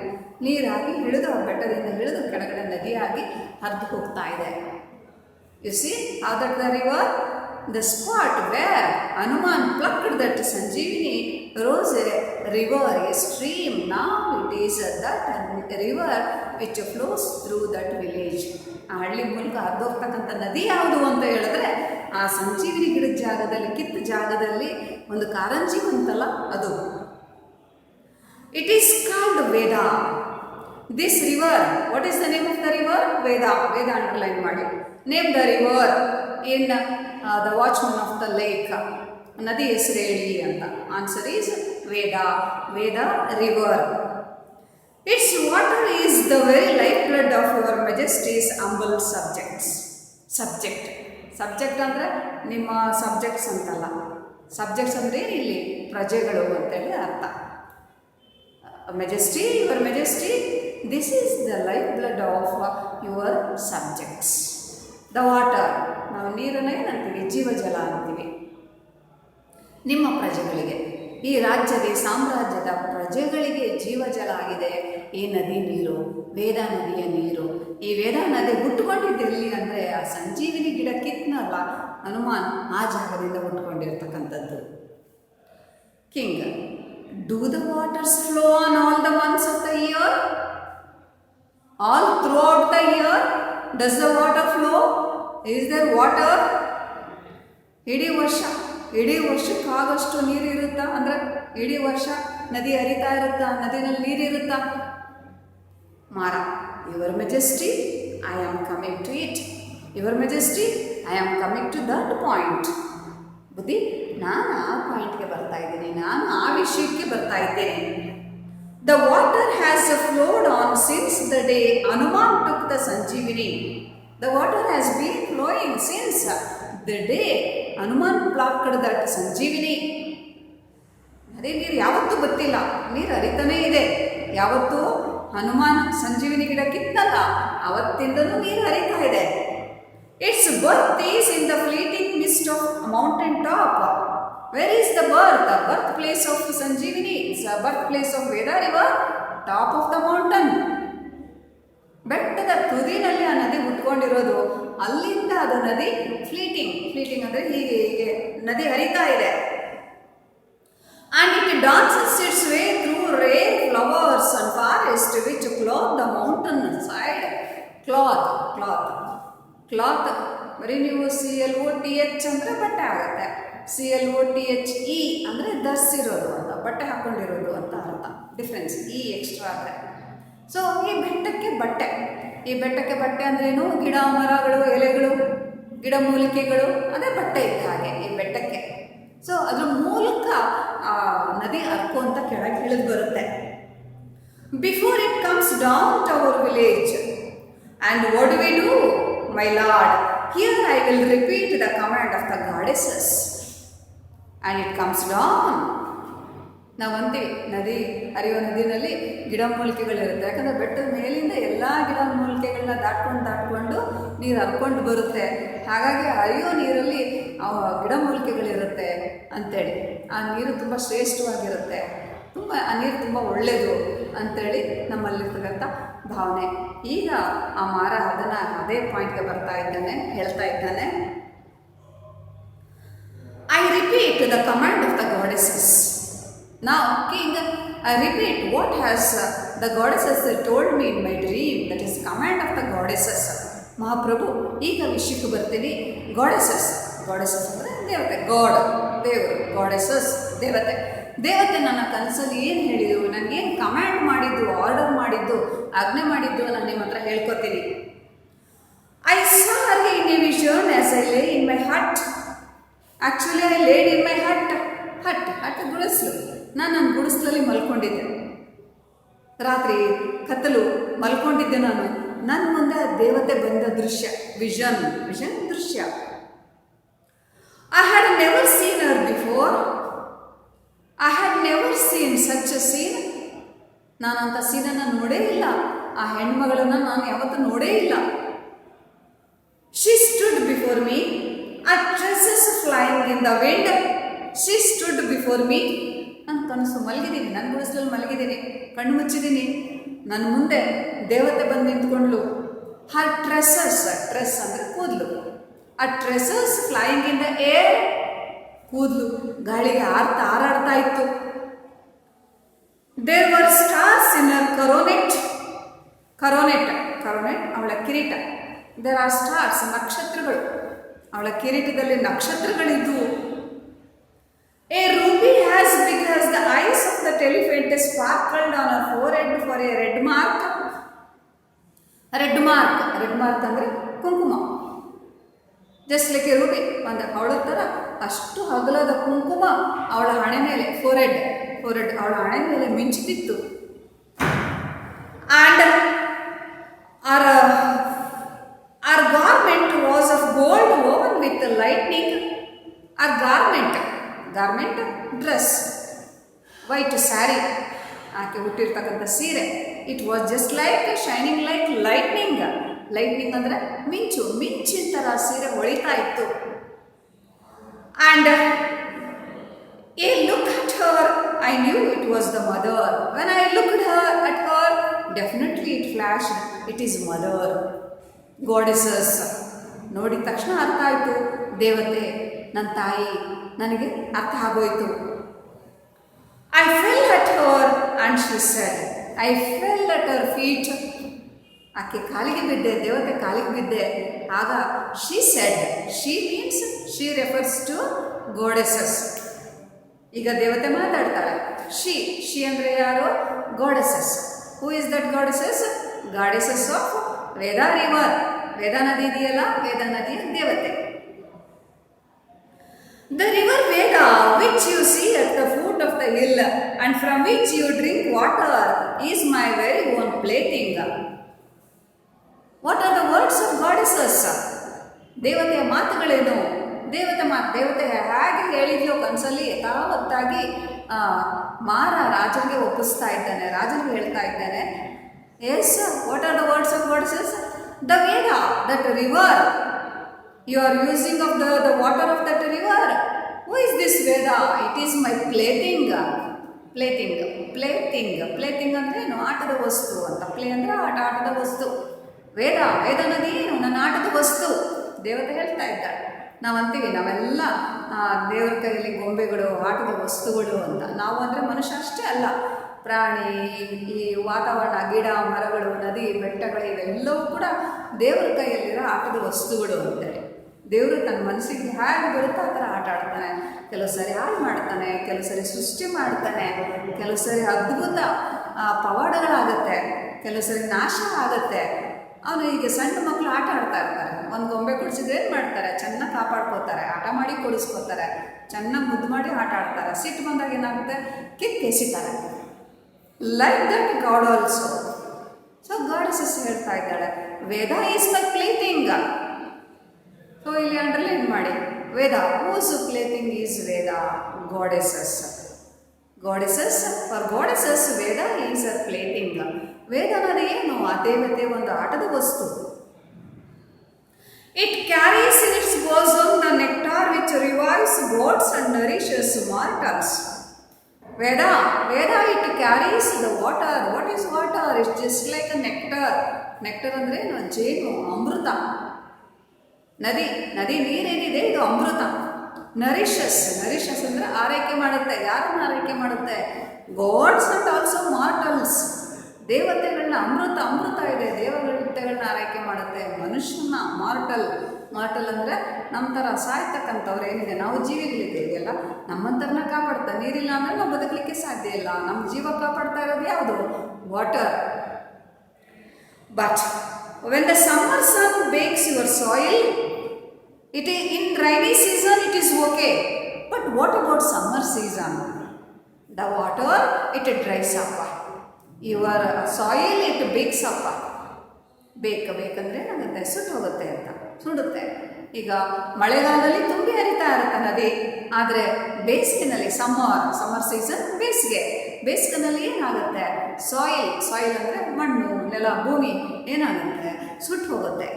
ನೀರಾಗಿ ಇಳಿದು ಆ ಬೆಟ್ಟದಿಂದ ಇಳಿದು ಕೆಳಗಡೆ ನದಿಯಾಗಿ ಹರಿದು ಹೋಗ್ತಾ ಇದೆ. U C how that the river, the spot wear Hanuman ಪ್ಲಕ್ಡ್ that Sanjeevini rose a river, a stream. Now it is that river which flows through that village. ಆ ಹಳ್ಳಿ ಮೂಲಕ ಹರಿದೋಗ್ತಕ್ಕಂಥ ನದಿ ಯಾವುದು ಅಂತ ಹೇಳಿದ್ರೆ ಆ ಸಂಜೀವಿನಿ ಗಿಡದ ಜಾಗದಲ್ಲಿ, ಕಿತ್ತ ಜಾಗದಲ್ಲಿ ಒಂದು ಕಾರಂಜಿ ಬಂತಲ್ಲ ಅದು. It is called Veda. This river, what is the name of the river? Veda. Veda underline ಮಾಡಿ. Name the river in the watchman of the lake. ನದಿ ಹೆಸರು ಹೇಳಿ ಅಂತ. Answer is Veda. Veda river. Its water is the very life blood of your majesty's humble subjects. Subject ಅಂದರೆ ನಿಮ್ಮ subjects ಅಂತಲ್ಲ. Subjects ಅಂದರೆ ಇಲ್ಲಿ ಪ್ರಜೆಗಳು ಅಂತೇಳಿ ಅರ್ಥ. Majesty, your majesty, this is the life blood of your subjects. The water, ನಾವು ನೀರನ್ನು ಏನಂತೀವಿ? ಜೀವಜಲ ಅಂತೀವಿ. ನಿಮ್ಮ ಪ್ರಜೆಗಳಿಗೆ, ಈ ರಾಜ್ಯದ ಸಾಮ್ರಾಜ್ಯದ ಪ್ರಜೆಗಳಿಗೆ ಜೀವಜಲ ಆಗಿದೆ ಈ ನದಿ ನೀರು, ವೇದ ನದಿಯ ನೀರು. ಈ ವೇದ ನದಿ ಹುಟ್ಟುಕೊಂಡಿದ್ದೆಲ್ಲಿ ಅಂದರೆ ಆ ಸಂಜೀವಿನಿ ಗಿಡ ಕಿತ್ನಲ್ಲ ಹನುಮಾನ್, ಆ ಜಾಗದಿಂದ ಹುಟ್ಟುಕೊಂಡಿರ್ತಕ್ಕಂಥದ್ದು. King, do the waters flow on all the months of the year? All throughout the year does the water flow? Is there water? ಇಡೀ ವರ್ಷಕ್ಕಾಗಷ್ಟು ನೀರು ಇರುತ್ತಾ? ಅಂದರೆ ಇಡೀ ವರ್ಷ ನದಿ ಹರಿತಾ ಇರುತ್ತಾ? ನದಿನಲ್ಲಿ ನೀರಿರುತ್ತಾ? Mara, your majesty, I am coming to it. Your majesty, I am coming to that point. ಬುದ್ಧಿ, ನಾನು ಆ ಪಾಯಿಂಟ್ಗೆ ಬರ್ತಾ ಇದ್ದೀನಿ, ನಾನು ಆ ವಿಷಯಕ್ಕೆ ಬರ್ತಾ ಇದ್ದೇನೆ. The water has flowed on since the day Hanuman took the Sanjeevini. The water has been flowing since the day Hanuman plucked that Sanjeevini. ಅದೇ ನೀರು ಯಾವತ್ತೂ ಗೊತ್ತಿಲ್ಲ, ನೀರು ಹರಿತಾನೇ ಇದೆ. ಯಾವತ್ತೂ ಹನುಮಾನ್ ಸಂಜೀವಿನಿ ಗಿಡ ಕಿತ್ತಲ್ಲ, ಅವತ್ತಿಂದನೂ ನೀರು ಹರಿತಾ ಇದೆ. Its birth is in the fleeting mist of mountain top. Where is the birth? The birth place of Sanjeevini, its a birth place of Veda river, top of the mountain. ಬೆಟ್ಟದ ತುದಿನಲ್ಲಿ ಆ ನದಿ ಹುಟ್ಕೊಂಡಿರೋದು. ಅಲ್ಲಿಂದ ಅದು ನದಿ ಫ್ಲೀಟಿಂಗ್ ಅಂದರೆ ಹೀಗೆ ನದಿ ಹರಿತಾ ಇದೆ. And it dances its way through rare flowers and forest which cloth the mountain side. Cloth ಬರೀ ನೀವು CLOTH ಅಂದರೆ ಬಟ್ಟೆ ಆಗುತ್ತೆ. CLOTHE ಅಂದರೆ ಧರಿಸಿರೋದು ಅಂತ, ಬಟ್ಟೆ ಹಾಕ್ಕೊಂಡಿರೋದು ಅಂತ ಅರ್ಥ. ಡಿಫ್ರೆನ್ಸ್ ಈ ಎಕ್ಸ್ಟ್ರಾ ಆದರೆ. ಸೊ ಈ ಬೆಟ್ಟಕ್ಕೆ ಬಟ್ಟೆ ಅಂದ್ರೇನು? ಗಿಡ ಮರಗಳು, ಎಲೆಗಳು, ಗಿಡ ಮೂಲಿಕೆಗಳು, ಅದೇ ಬಟ್ಟೆ ಇದ್ದ ಹಾಗೆ ಈ ಬೆಟ್ಟಕ್ಕೆ. ಸೊ ಅದ್ರ ಮೂಲಕ ನದಿ ಹರ್ಕೊಂತ ಕೆಳಗೆ ಇಳಿದು ಬರುತ್ತೆ. before it comes down to our village. And what do we do, my lord? Here I will repeat the command of the goddesses. And it comes down. ನಾವು ಅಂತೀವಿ ನದಿ ಹರಿಯುವ ನದಿನಲ್ಲಿ ಗಿಡಮೂಲಿಕೆಗಳಿರುತ್ತೆ. ಯಾಕಂದರೆ ಬೆಟ್ಟದ ಮೇಲಿಂದ ಎಲ್ಲ ಗಿಡಮೂಲಿಕೆಗಳನ್ನ ದಾಟ್ಕೊಂಡು ನೀರು ಹರ್ಕೊಂಡು ಬರುತ್ತೆ. ಹಾಗಾಗಿ ಹರಿಯೋ ನೀರಲ್ಲಿ ಗಿಡಮೂಲಿಕೆಗಳಿರುತ್ತೆ ಅಂಥೇಳಿ. ಆ ನೀರು ತುಂಬ ಶ್ರೇಷ್ಠವಾಗಿರುತ್ತೆ, ಆ ನೀರು ತುಂಬ ಒಳ್ಳೆಯದು ಅಂಥೇಳಿ ನಮ್ಮಲ್ಲಿರ್ತಕ್ಕಂಥ ಭಾವನೆ. ಈಗ ಆ ಮಾರ ಅದೇ ಪಾಯಿಂಟ್ಗೆ ಹೇಳ್ತಾ ಇದ್ದಾನೆ. I repeat the command of the goddesses. Now, king, I repeat what has the goddesses told me in my dream. That is command of the goddesses. ಮಹಾಪ್ರಭು, ಈಗ ವಿಷಯಕ್ಕೆ ಬರ್ತೀನಿ. ಗಾಡೆಸಸ್ ಅಂದರೆ ದೇವತೆ, ದೇವರು, ಗಾಡೆಸಸ್ ದೇವತೆ ನನ್ನ ಕನಸಲ್ಲಿ ಏನು ಹೇಳಿದ್ರು, ನನಗೇನು ಕಮ್ಯಾಂಡ್ ಮಾಡಿದ್ದು, ಆರ್ಡರ್ ಮಾಡಿದ್ದು, ಆಜ್ಞೆ ಮಾಡಿದ್ದು ನಾನು ನಿಮ್ಮ ಹತ್ರ ಹೇಳ್ಕೊತೀನಿ. I saw her in a vision as I lay in my hut. Actually, I laid in my hut ಗುಡಿಸಲು. ನನ್ನ ಗುಡಿಸಲಲ್ಲಿ ಮಲ್ಕೊಂಡಿದ್ದೆ. ರಾತ್ರಿ ಕತ್ತಲು ಮಲ್ಕೊಂಡಿದ್ದೆ ನಾನು. ನನ್ನ ಮುಂದೆ ದೇವತೆ ಬಂದ ದೃಶ್ಯ, ವಿಷನ್ ದೃಶ್ಯ. I had never seen her before. I had never seen such a scene. ನಾನು ಅಂಥ ಸೀನನ್ನು ನೋಡೇ ಇಲ್ಲ. ಆ ಹೆಣ್ಮಗಳನ್ನು ನಾನು ಯಾವತ್ತೂ ನೋಡೇ ಇಲ್ಲ. She stood before me, her tresses flying in the wind. She stood before me. ನಾನು ಕನಸು ಮಲಗಿದ್ದೀನಿ, ನನ್ನ ಗುಡಿಸಲಲ್ಲಿ ಮಲಗಿದ್ದೀನಿ, ಕಣ್ಣು ಮುಚ್ಚಿದ್ದೀನಿ. ನನ್ನ ಮುಂದೆ ದೇವತೆ ಬಂದು ನಿಂತ್ಕೊಂಡ್ಲು. ಹರ್ ಟ್ರೆಸ್ ಅಂದರೆ ಕೂದಲು. ಆ traces flying in the air, ಕೂದಲು ಗಾಳಿಗೆ ಹಾರಾಡ್ತಾ ಇತ್ತು. ದೇರ್ ವರ್ ಸ್ಟಾರ್ಸ್ ಇನ್ ಹರ್ ಕರೋನೆಟ್ ಅವಳ ಕಿರೀಟ. ದೇರ್ ಆರ್ ಸ್ಟಾರ್ಸ್, ನಕ್ಷತ್ರಗಳು. ಅವಳ ಕಿರೀಟದಲ್ಲಿ ನಕ್ಷತ್ರಗಳಿದ್ವು. A ruby as big as the eyes of the elephant sparkled on her forehead for a red mark. Red mark ಅಂದರೆ ಕುಂಕುಮ. Just like A Ruby, ಅವಳ ಥರ ಅಷ್ಟು ಅಗಲದ ಕುಂಕುಮ ಅವಳ ಹಣೆ ಮೇಲೆ, ಫೋರೆಡ್ ಅವಳ ಹಣೆ ಮೇಲೆ ಮಿಂಚುತ್ತಿತ್ತು. And our garment was of gold woven with lightning. Our garment dress, white sari, ಆಕೆ ಹುಟ್ಟಿರ್ತಕ್ಕಂಥ ಸೀರೆ. It was just like shining like lightning ಅಂದರೆ ಮಿಂಚಿನ ಥರ ಸೀರೆ ಹೊಳಿತಾ ಇತ್ತು. And A look at her, I knew it was the mother. When I looked at her, definitely it flash, it is mother, goddesses. ನೋಡಿದ ತಕ್ಷಣ ಅರ್ಥ ಆಯಿತು, ದೇವತೆ, ನನ್ನ ತಾಯಿ, ನನಗೆ ಅರ್ಥ ಆಗೋಯ್ತು. I fell at her and she said, I fell at her feet. ಆಕೆ ಕಾಲಿಗೆ ಬಿದ್ದೆ, ದೇವತೆ ಕಾಲಿಗೆ ಬಿದ್ದೆ. ಆಗ she said, she means she refers to goddesses. ಈಗ ದೇವತೆ ಮಾತಾಡ್ತಾಳೆ. ಶಿ ಅಂದರೆ ಯಾರು? Goddesses. Who is that goddesses? Goddesses of Veda river. Veda ನದಿ ಇದೆಯಲ್ಲ, ವೇದಾ ನದಿಯ ದೇವತೆ. The river Veda, which you see at the foot of the hill and from which you drink water, is my very own plaything. What are the words of goddesses? ದೇವತೆಯ ಮಾತುಗಳೇನು? ದೇವತೆ ಹೇಗೆ ಹೇಳಿದ್ಲು ಕನಸಲ್ಲಿ ಯಥಾವತ್ತಾಗಿ ಮಾರ ರಾಜನಿಗೆ ಒಪ್ಪಿಸ್ತಾ ಇದ್ದಾನೆ, ರಾಜನಿಗೆ ಹೇಳ್ತಾ ಇದ್ದಾನೆ. Yes, what are the words of goddesses? The Veda, that river. You are using of the water of that river. Who is this Veda? It is my plaything. Plaything ಅಂದರೆ ಏನು? ಆಟದ ವಸ್ತು ಅಂತ. ಪ್ಲೇ ಅಂದರೆ ಆಟದ ವಸ್ತು. ವೇದ ನದಿ ಏನು? ನನ್ನ ಆಟದ ವಸ್ತು. ದೇವತೆ ಹೇಳ್ತಾ ಇದ್ದಾಳೆ. ನಾವಂತೀವಿ, ನಾವೆಲ್ಲ ದೇವರ ಕೈಯಲ್ಲಿ ಗೊಂಬೆಗಳು, ಆಟದ ವಸ್ತುಗಳು ಅಂತ. ನಾವು ಅಂದರೆ ಮನುಷ್ಯ ಅಷ್ಟೇ ಅಲ್ಲ, ಪ್ರಾಣಿ, ಈ ವಾತಾವರಣ, ಗಿಡ ಮರಗಳು, ನದಿ ಬೆಟ್ಟಗಳು, ಇವೆಲ್ಲವೂ ಕೂಡ ದೇವರ ಕೈಯಲ್ಲಿರೋ ಆಟದ ವಸ್ತುಗಳು ಅಂತೇಳಿ. ದೇವರು ತನ್ನ ಮನಸ್ಸಿಗೆ ಹೇಗೆ ಬರುತ್ತೋ ಆ ಥರ ಆಟ ಆಡ್ತಾನೆ. ಕೆಲವು ಸರಿ ಹಾಳು ಮಾಡ್ತಾನೆ, ಕೆಲವು ಸರಿ ಸೃಷ್ಟಿ ಮಾಡ್ತಾನೆ, ಕೆಲವು ಸರಿ ಅದ್ಭುತ ಪವಾಡಗಳಾಗತ್ತೆ, ಕೆಲವು ಸರಿ ನಾಶ ಆಗುತ್ತೆ. ಅವನು ಈಗ ಸಣ್ಣ ಮಕ್ಕಳು ಆಟ ಆಡ್ತಾ ಇರ್ತಾರೆ. ಒಂದು ಗೊಂಬೆ ಕೊಡಿಸಿದ್ರೆ ಏನು ಮಾಡ್ತಾರೆ? ಚೆನ್ನಾಗಿ ಕಾಪಾಡ್ಕೋತಾರೆ, ಆಟ ಮಾಡಿ ಕೊಡಿಸ್ಕೋತಾರೆ, ಚೆನ್ನಾಗಿ ಮುದ್ದು ಮಾಡಿ ಆಟ ಆಡ್ತಾರೆ. ಸಿಟ್ಟು ಬಂದಾಗ ಏನಾಗುತ್ತೆ? ಕಿತ್ತು ಎಸಿತಾರೆ. Like that god also. So goddesses ಹೇಳ್ತಾ ಇದ್ದಾಳೆ Veda is my plaything. So ಇಲ್ಲಿ ಅಂಡರ್ಲೈನ್ ಮಾಡಿ, Veda whose plaything is Veda, goddesses. Goddesses for goddesses Veda is a plaything. Veda ಅನ್ನೋದು ಏನು? ಆ ದೇವತೆ ಒಂದು ಆಟದ ವಸ್ತು. It carries in its bosom the nectar which revives gods and nourishes mortals. Veda, it carries the water. What is water? It's just like a nectar. Nectar ಅಂದ್ರೆ ಜೇನು, ಅಮೃತ. ನದಿ ನೀರೇನಿದೆ ಇದು ಅಮೃತ. ನರಿಷಸ್ ಅಂದರೆ ಆರೈಕೆ ಮಾಡುತ್ತೆ. ಯಾರನ್ನ ಆರೈಕೆ ಮಾಡುತ್ತೆ? Gods and also mortals. ದೇವತೆಗಳನ್ನ ಅಮೃತ ಇದೆ, ದೇವತೆಗಳನ್ನ ಆರೈಕೆ ಮಾಡುತ್ತೆ. ಮನುಷ್ಯನ ಮಾರ್ಟಲ್ ಅಂದರೆ ನಮ್ಮ ಥರ ಸಾಯ್ತಕ್ಕಂಥವ್ರು ಏನಿದೆ, ನಾವು ಜೀವಿಗಳಿದ್ದೇವೆಯಲ್ಲ, ನಮ್ಮಂಥರನ್ನ ಕಾಪಾಡ್ತಾ. ನೀರಿಲ್ಲ ಅಂದರೆ ನಾವು ಬದುಕಲಿಕ್ಕೆ ಸಾಧ್ಯ ಇಲ್ಲ. ನಮ್ಮ ಜೀವ ಕಾಪಾಡ್ತಾ ಇರೋದು ಯಾವುದು? Water. But when the summer sun bakes your soil, it is in rainy season it is okay, but what about summer season? The water it dries up, your soil it bakes up. ಬೇಕಂದ್ರೆ ಏನಾಗುತ್ತೆ? ಸುಟ್ಟೋಗುತ್ತೆ ಅಂತ, ಸುಡುತ್ತೆ. ಈಗ ಮಳೆಗಾಲದಲ್ಲಿ ತುಂಬಿ ಹರಿತಾ ಇರುತ್ತೆ ನದಿ, ಆದರೆ ಬೇಸಿಗೆನಲ್ಲಿ summer season ಬೇಸಿಗೆನಲ್ಲಿ ಏನಾಗುತ್ತೆ? ಸಾಯಿಲ್ ಅಂದರೆ ಮಣ್ಣು, ನೆಲ, ಭೂಮಿ ಏನಾಗುತ್ತೆ? ಸುಟ್ಟು ಹೋಗುತ್ತೆ.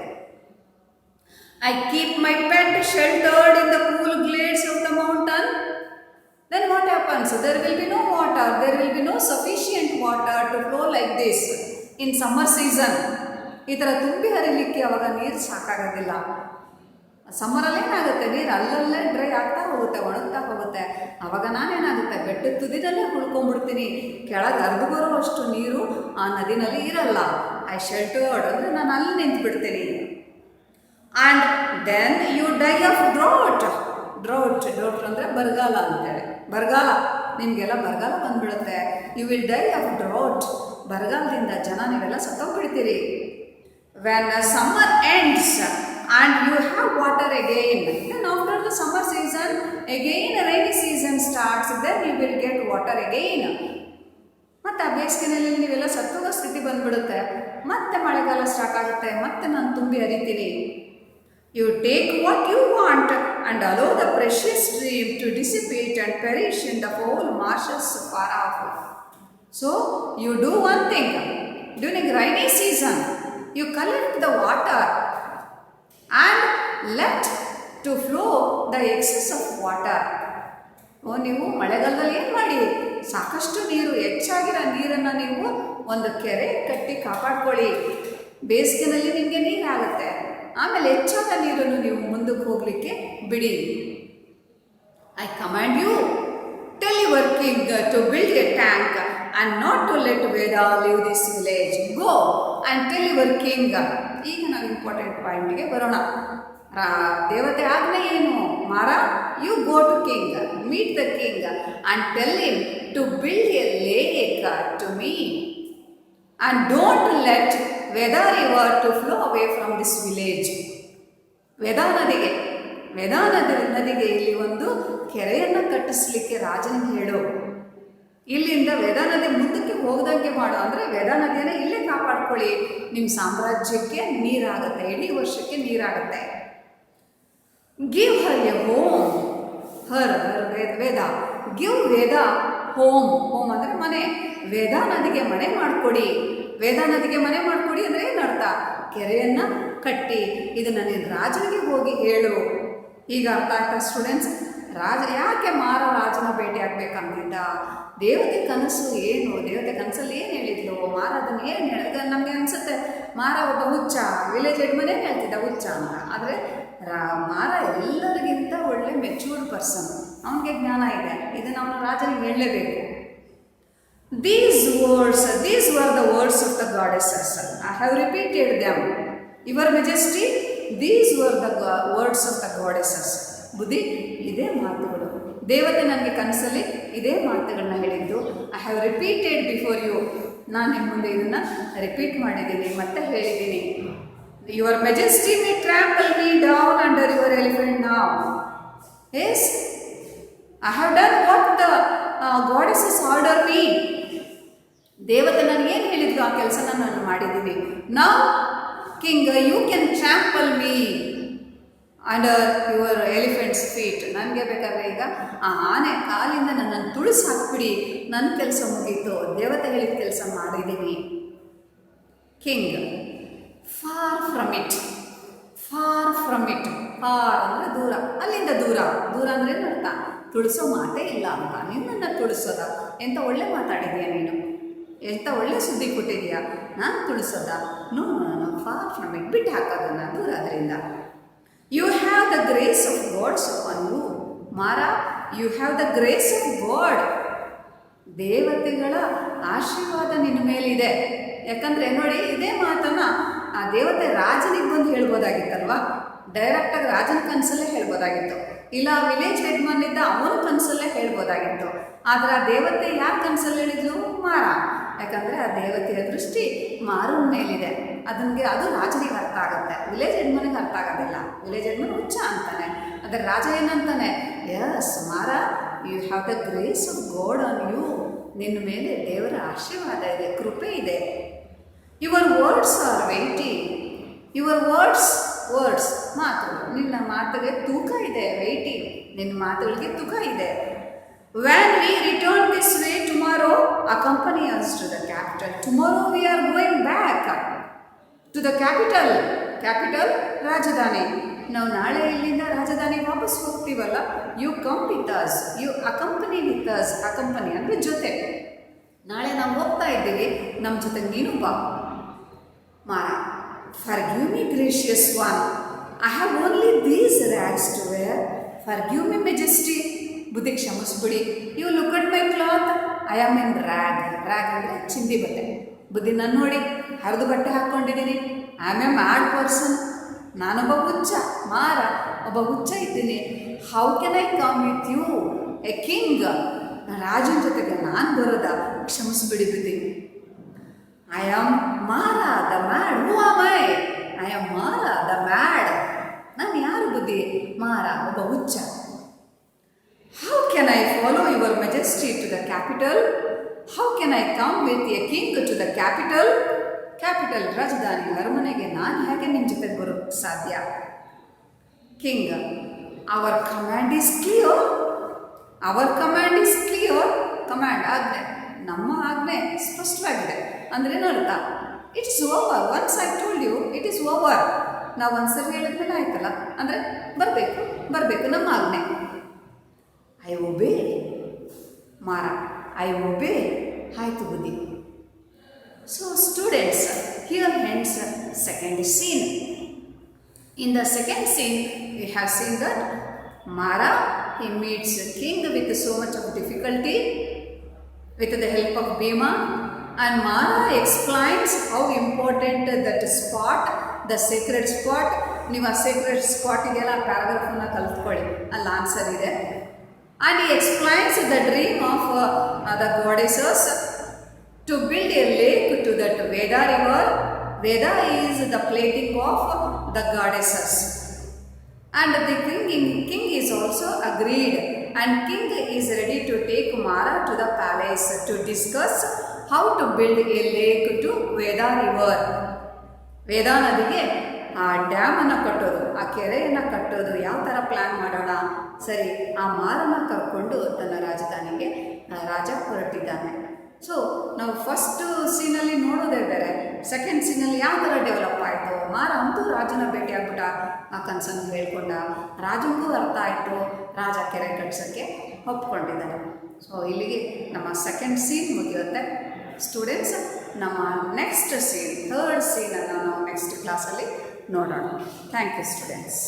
I keep my pet sheltered in the cool glades of the mountain. Then what happens? There will be no water. There will be no sufficient water to flow like this in summer season. ಈ ಥರ ತುಂಬಿ ಹರಿಲಿಕ್ಕೆ ಅವಾಗ ನೀರು ಸಾಕಾಗೋದಿಲ್ಲ. ಸಮ್ಮರಲ್ಲಿ ಏನಾಗುತ್ತೆ? ನೀರು ಅಲ್ಲಲ್ಲೇ dry ಆಗ್ತಾ ಹೋಗುತ್ತೆ, ಒಣಗ್ತಾ ಹೋಗುತ್ತೆ. ಅವಾಗ ನಾನೇನಾಗುತ್ತೆ? ಬೆಟ್ಟದ ತುದಿನಲ್ಲೇ ಉಳ್ಕೊಂಡ್ಬಿಡ್ತೀನಿ. ಕೆಳಗೆ ಹರಿದು ಬರುವಷ್ಟು ನೀರು ಆ ನದಿನಲ್ಲಿ ಇರಲ್ಲ. ಐ ಶೆಲ್ಟರ್ಡ್ ಅಂದರೆ ನಾನು ಅಲ್ಲಿ ನಿಂತು ಬಿಡ್ತೀನಿ. And then you die of drought ಅಂದರೆ ಬರಗಾಲ ಅಂತೇಳಿ. ಬರಗಾಲ, ನಿಮಗೆಲ್ಲ ಬರಗಾಲ ಬಂದುಬಿಡುತ್ತೆ. You will die of drought. ಬರಗಾಲದಿಂದ ಜನ ನೀವೆಲ್ಲ ಸತ್ತೋಗ್ಬಿಡ್ತೀರಿ. When summer ends and you have water again, then after the summer season again rainy season starts, then you will get water again. ಮತ್ತು ಆ ಬೇಸಿಗೆನಲ್ಲಿ ನೀವೆಲ್ಲ ಸತ್ತೋಗೋ ಸ್ಥಿತಿ ಬಂದುಬಿಡುತ್ತೆ. ಮತ್ತೆ ಮಳೆಗಾಲ ಸ್ಟಾರ್ಟ್ ಆಗುತ್ತೆ, ಮತ್ತೆ ನಾನು ತುಂಬಿ ಹರಿತೀನಿ. You take what you want and allow the precious stream to dissipate and perish in the foul marshes far off. So, you do one thing. During rainy season, you collect the water and let to flow the excess of water. ನೀವು ಮಳೆಗಾಲದಲ್ಲಿ ಏನು ಮಾಡಿ? ಸಾಕಷ್ಟು ನೀರು, ಹೆಚ್ಚಾಗಿರೋ ನೀರನ್ನು ನೀವು ಒಂದು ಕೆರೆ ಕಟ್ಟಿ ಕಾಪಾಡ್ಕೊಳ್ಳಿ. ಬೇಸಿಗೆನಲ್ಲಿ ನಿಮಗೆ ನೀರಾಗುತ್ತೆ, ಆಮೇಲೆ ಹೆಚ್ಚಾದ ನೀರನ್ನು ನೀವು ಮುಂದಕ್ಕೆ ಹೋಗಲಿಕ್ಕೆ ಬಿಡಿ. I command you, tell your king to build a tank and not to let Veda leave this village. Go and tell your king. ಈಗ ನಾವು ಇಂಪಾರ್ಟೆಂಟ್ ಪಾಯಿಂಟ್ಗೆ ಬರೋಣ. ದೇವತೆ ಆಜ್ಞೆ ಏನು? Mara, you go to king, meet the king and tell him to build a lake to me and don't let Veda river to flow away from this village. Veda ನದಿಗೆ ಇಲ್ಲಿ ಒಂದು ಕೆರೆಯನ್ನು ಕಟ್ಟಿಸ್ಲಿಕ್ಕೆ ರಾಜನಿಗೆ ಹೇಳು. ಇಲ್ಲಿಂದ ವೇದಾ ನದಿ ಮುಂದಕ್ಕೆ ಹೋಗದಂಗೆ ಮಾಡು. ಅಂದರೆ ವೇದಾ ನದಿಯನ್ನು ಇಲ್ಲೇ ಕಾಪಾಡ್ಕೊಳ್ಳಿ. ನಿಮ್ಮ ಸಾಮ್ರಾಜ್ಯಕ್ಕೆ ನೀರಾಗುತ್ತೆ, ಇಡೀ ವರ್ಷಕ್ಕೆ ನೀರಾಗುತ್ತೆ. Give her a home. Veda give Veda home ಅಂದರೆ ಮನೆ. ವೇದಾ ನದಿಗೆ ಮನೆ ಮಾಡಿಕೊಡಿ. ವೇದಾ ನದಿಗೆ ಮನೆ ಮಾಡಿಕೊಡಿ ಅಂದರೆ ಏನರ್ಥ? ಕೆರೆಯನ್ನು ಕಟ್ಟಿ ಇದನ್ನು ನೀನು ರಾಜನಿಗೆ ಹೋಗಿ ಹೇಳು. ಈಗ ಅರ್ಥ ಆಗ್ತಾ ಸ್ಟೂಡೆಂಟ್ಸ್? ಯಾಕೆ ಮಾರ ರಾಜನ ಭೇಟಿ ಆಗಬೇಕಂತಿದ್ದ? ದೇವತೆ ಕನಸು ಏನು? ದೇವತೆ ಕನಸಲ್ಲಿ ಏನು ಹೇಳಿದ್ಲು? ಮಾರ ಅದನ್ನು ಏನು ಹೇಳಿದ? ನಮಗೆ ಅನಿಸುತ್ತೆ ಮಾರ ಒಬ್ಬ ಹುಚ್ಚ, ವಿಲೇಜ್ ಹೆಡ್ ಮನೆ ಹೇಳ್ತಿದ್ದ ಹುಚ್ಚ ಅಂತ. ಆದರೆ ಮಾರ ಎಲ್ಲರಿಗಿಂತ ಒಳ್ಳೆ ಮೆಚ್ಯೂರ್ಡ್ ಪರ್ಸನ್, ಅವನಿಗೆ ಜ್ಞಾನ ಇದೆ. ಇದನ್ನು ಅವನು ರಾಜನಿಗೆ ಹೇಳಲೇಬೇಕು. These were the words of the goddesses. I have repeated them. Your Majesty, these were the words of the goddesses. ಬುದ್ಧಿ, ಇದೇ ಮಾತುಗಳು. ದೇವತೆ ನನಗೆ ಕನಸಲ್ಲಿ ಇದೇ ಮಾತುಗಳನ್ನ ಹೇಳಿದ್ದು. I have repeated before you. ನಾನು ನಿಮ್ಮ ಮುಂದೆ ಇದನ್ನು ರಿಪೀಟ್ ಮಾಡಿದ್ದೀನಿ, ಮತ್ತೆ ಹೇಳಿದ್ದೀನಿ. Your Majesty may trample me down under your elephant now. Yes, I have done what the goddesses order me. ದೇವತೆ ನನಗೇನು ಹೇಳಿದ್ರು ಆ ಕೆಲಸನ ನಾನು ಮಾಡಿದ್ದೀನಿ. Now king you can trample me under your elephants feet. ನನಗೆ ಬೇಕಾದ್ರೆ ಈಗ ಆ ಆನೆ ಕಾಲಿಂದ ನನ್ನನ್ನು ತುಳಿಸಿ ಹಾಕ್ಬಿಡಿ, ನನ್ನ ಕೆಲಸ ಮುಗೀತು, ದೇವತೆ ಹೇಳಿದ ಕೆಲಸ ಮಾಡಿದ್ದೀನಿ. King for from it, for from it, for ಅಂದರೆ ದೂರ, ಅಲ್ಲಿಂದ ದೂರ, ದೂರ ಅಂದರೆ ಏನು ಅರ್ಥ? ತುಳಿಸೋ ಮಾತೇ ಇಲ್ಲ ಅಂತ, ನಿನ್ನನ್ನು ತುಳಿಸೋದ? ಎಂಥ ಒಳ್ಳೆ ಮಾತಾಡಿದೀಯ ನೀನು, ಎಂಥ ಒಳ್ಳೆ ಸುದ್ದಿ ಕೊಟ್ಟಿದೀಯಾ, ನಾನು ತುಳಿಸೋದ? ನೋ, ಫಾರ್ ಫ್ರಮ್ ಇಟ್, ಬಿಟ್ಟು ಹಾಕೋದನ್ನು, ದೂರ ಅದರಿಂದ. You have the grace of gods upon you. Mara, you have the grace of god. ದೇವತೆಗಳ ಆಶೀರ್ವಾದ ನಿನ್ನ ಮೇಲಿದೆ. ಯಾಕಂದರೆ ನೋಡಿ, ಇದೇ ಮಾತನ್ನು ಆ ದೇವತೆ ರಾಜನಿಗೆ ಬಂದು ಹೇಳ್ಬೋದಾಗಿತ್ತಲ್ವ, ಡೈರೆಕ್ಟಾಗಿ ರಾಜನ ಕನಸಲ್ಲೇ ಹೇಳ್ಬೋದಾಗಿತ್ತು, ಇಲ್ಲ ವಿಲೇಜ್ ಹೆಡ್ಮನ್ ಇದ್ದ ಅವನ ಕನಸಲ್ಲೇ ಹೇಳ್ಬೋದಾಗಿತ್ತು. ಆದರೆ ಆ ದೇವತೆ ಯಾರ ಕನಸಲ್ಲಿ ಹೇಳಿದ್ಲು? ಮಾರ. ಯಾಕಂದರೆ ಆ ದೇವತೆಯ ದೃಷ್ಟಿ ಮಾರನ ಮೇಲಿದೆ. ಅದು ರಾಜನಿಗೆ ಅರ್ಥ ಆಗುತ್ತೆ, ವಿಲೇಜ್ ಹೆಡ್ಮನಿಗೆ ಅರ್ಥ ಆಗೋದಿಲ್ಲ. ವಿಲೇಜ್ ಹೆಡ್ಮನ್ ಹುಚ್ಚ ಅಂತಾನೆ, ಅದರ ರಾಜ ಏನಂತಾನೆ? Yes Mara, you have the grace of god on you. ನಿನ್ನ ಮೇಲೆ ದೇವರ ಆಶೀರ್ವಾದ ಇದೆ, ಕೃಪೆ ಇದೆ. Your words are weighty. Your words ಮಾತುಗಳು, ನಿನ್ನ ಮಾತಿಗೆ ತೂಕ ಇದೆ, ವೆಯ್ಟಿ, ನಿನ್ನ ಮಾತುಗಳಿಗೆ ತೂಕ ಇದೆ. When we return this way tomorrow, accompany us to the capital. Tomorrow we are going back to the capital. Capital, ರಾಜಧಾನಿ. ನಾವು ನಾಳೆ ಇಲ್ಲಿಂದ ರಾಜಧಾನಿಗೆ ವಾಪಸ್ ಹೋಗ್ತೀವಲ್ಲ, you come with us, you accompany with us. Accompany ಅಂದರೆ ಜೊತೆ. ನಾಳೆ ನಾವು ಹೋಗ್ತಾ ಇದ್ದೀವಿ, ನಮ್ಮ ಜೊತೆ ನೀನು ಬಾ. ಮಾರ, forgive me gracious one, I have only these rags to wear. Forgive me majesty, ಬುದ್ಧಿ ಕ್ಷಮಿಸ್ಬಿಡಿ. You look at my cloth, I am in rag. Rag ಅಂದರೆ ಚಿಂದಿ ಬಟ್ಟೆ. ಬುದ್ಧಿ ನಾನು ನೋಡಿ, ಹರಿದು ಬಟ್ಟೆ ಹಾಕ್ಕೊಂಡಿದ್ದೀನಿ. I am a mad person, ನಾನೊಬ್ಬ ಹುಚ್ಚ. ಮಾರ, ಒಬ್ಬ ಹುಚ್ಚ ಇದ್ದೀನಿ. How can I come with you a king? ರಾಜನ ಜೊತೆಗೆ ನಾನು ಬರೋದಾ? ಕ್ಷಮಿಸ್ಬಿಡಿ ಬುದ್ಧಿ. I am Mara the mad. Who am I? I am Mara the mad. ನಾನು ಯಾರು ಬುದ್ಧಿ? ಮಾರ, ಒಬ್ಬ ಹುಚ್ಚ. How can I follow your majesty to the capital? How can I come with a king to the capital? Capital, ರಾಜಧಾನಿ, ಅರಮನೆಗೆ ನಾನು ಹೇಗೆ ನಿಮ್ಮ ಜೊತೆಗೆ ಬರೋಕ್ಕೆ ಸಾಧ್ಯ? King, our command is clear. Our command is clear. Command, ಆಜ್ಞೆ, ನಮ್ಮ ಆಜ್ಞೆ ಸ್ಪಷ್ಟವಾಗಿದೆ. ಅಂದರೆ ಏನರ್ಥ? It's over. Once I told you, it is over. ನಾವು ಒಂದ್ಸರಿ ಹೇಳಿದ್ಮೇಲೆ ಆಯ್ತಲ್ಲ, ಅಂದರೆ ಬರಬೇಕು ನಮ್ಮ ಆಜ್ಞೆ. I obey. Mara, I obey. ಆಯಿತು ಬುದ್ಧಿ. So students, here ends second scene. In the second scene, we have seen that Mara, he meets king with so much of difficulty with the help of Bhima, and Mara explains how important that spot, the sacred spot. ನೀವು ಆ sacred spot ಇದೆಯಲ್ಲ, ಪ್ಯಾರಾಗ್ರಾಫನ್ನು ಕಲ್ತ್ಕೊಳ್ಳಿ, ಅಲ್ಲಿ answer ಇದೆ. And he explains the dream of the goddesses to build a lake to that Veda river. Veda is the plaything of the goddesses. And the king is also agreed, and king is ready to take Mara to the palace to discuss how to build a lake to Veda river. ವೇದಾ ನದಿಗೆ ಆ ಡ್ಯಾಮನ್ನು ಕಟ್ಟೋದು, ಆ ಕೆರೆಯನ್ನು ಕಟ್ಟೋದು, ಯಾವ ಥರ plan ಮಾಡೋಣ? ಸರಿ, ಆ ಮಾರನ್ನ ಕರ್ಕೊಂಡು ತನ್ನ ರಾಜಧಾನಿಗೆ ರಾಜ ಹೊರಟಿದ್ದಾನೆ. ಸೊ ನಾವು ಫಸ್ಟ್ ಸೀನಲ್ಲಿ ನೋಡೋದೇ ಬೇರೆ, ಸೆಕೆಂಡ್ ಸೀನಲ್ಲಿ ಯಾವ ಥರ ಡೆವಲಪ್ ಆಯಿತು. ಮಾರ ಅಂತೂ ರಾಜನ ಭೇಟಿ ಆಗ್ಬಿಟ್ಟ, ಆ ಕನಸನ್ನು ಹೇಳ್ಕೊಂಡ, ರಾಜನಿಗೂ ಅರ್ಥ ಆಯಿತು, ರಾಜ ಕೆರೆ ಕಟ್ಸೋಕ್ಕೆ ಒಪ್ಕೊಂಡಿದ್ದಾನೆ. ಸೊ ಇಲ್ಲಿಗೆ ನಮ್ಮ ಸೆಕೆಂಡ್ ಸೀನ್ ಮುಗಿಯುತ್ತೆ. ಸ್ಟೂಡೆಂಟ್ಸ್, ನಮ್ಮ ನೆಕ್ಸ್ಟ್ ಸೀನ್, ಥರ್ಡ್ ಸೀನನ್ನು ನಾವು ನೆಕ್ಸ್ಟ್ ಕ್ಲಾಸಲ್ಲಿ ನೋಡೋಣ. Thank you students.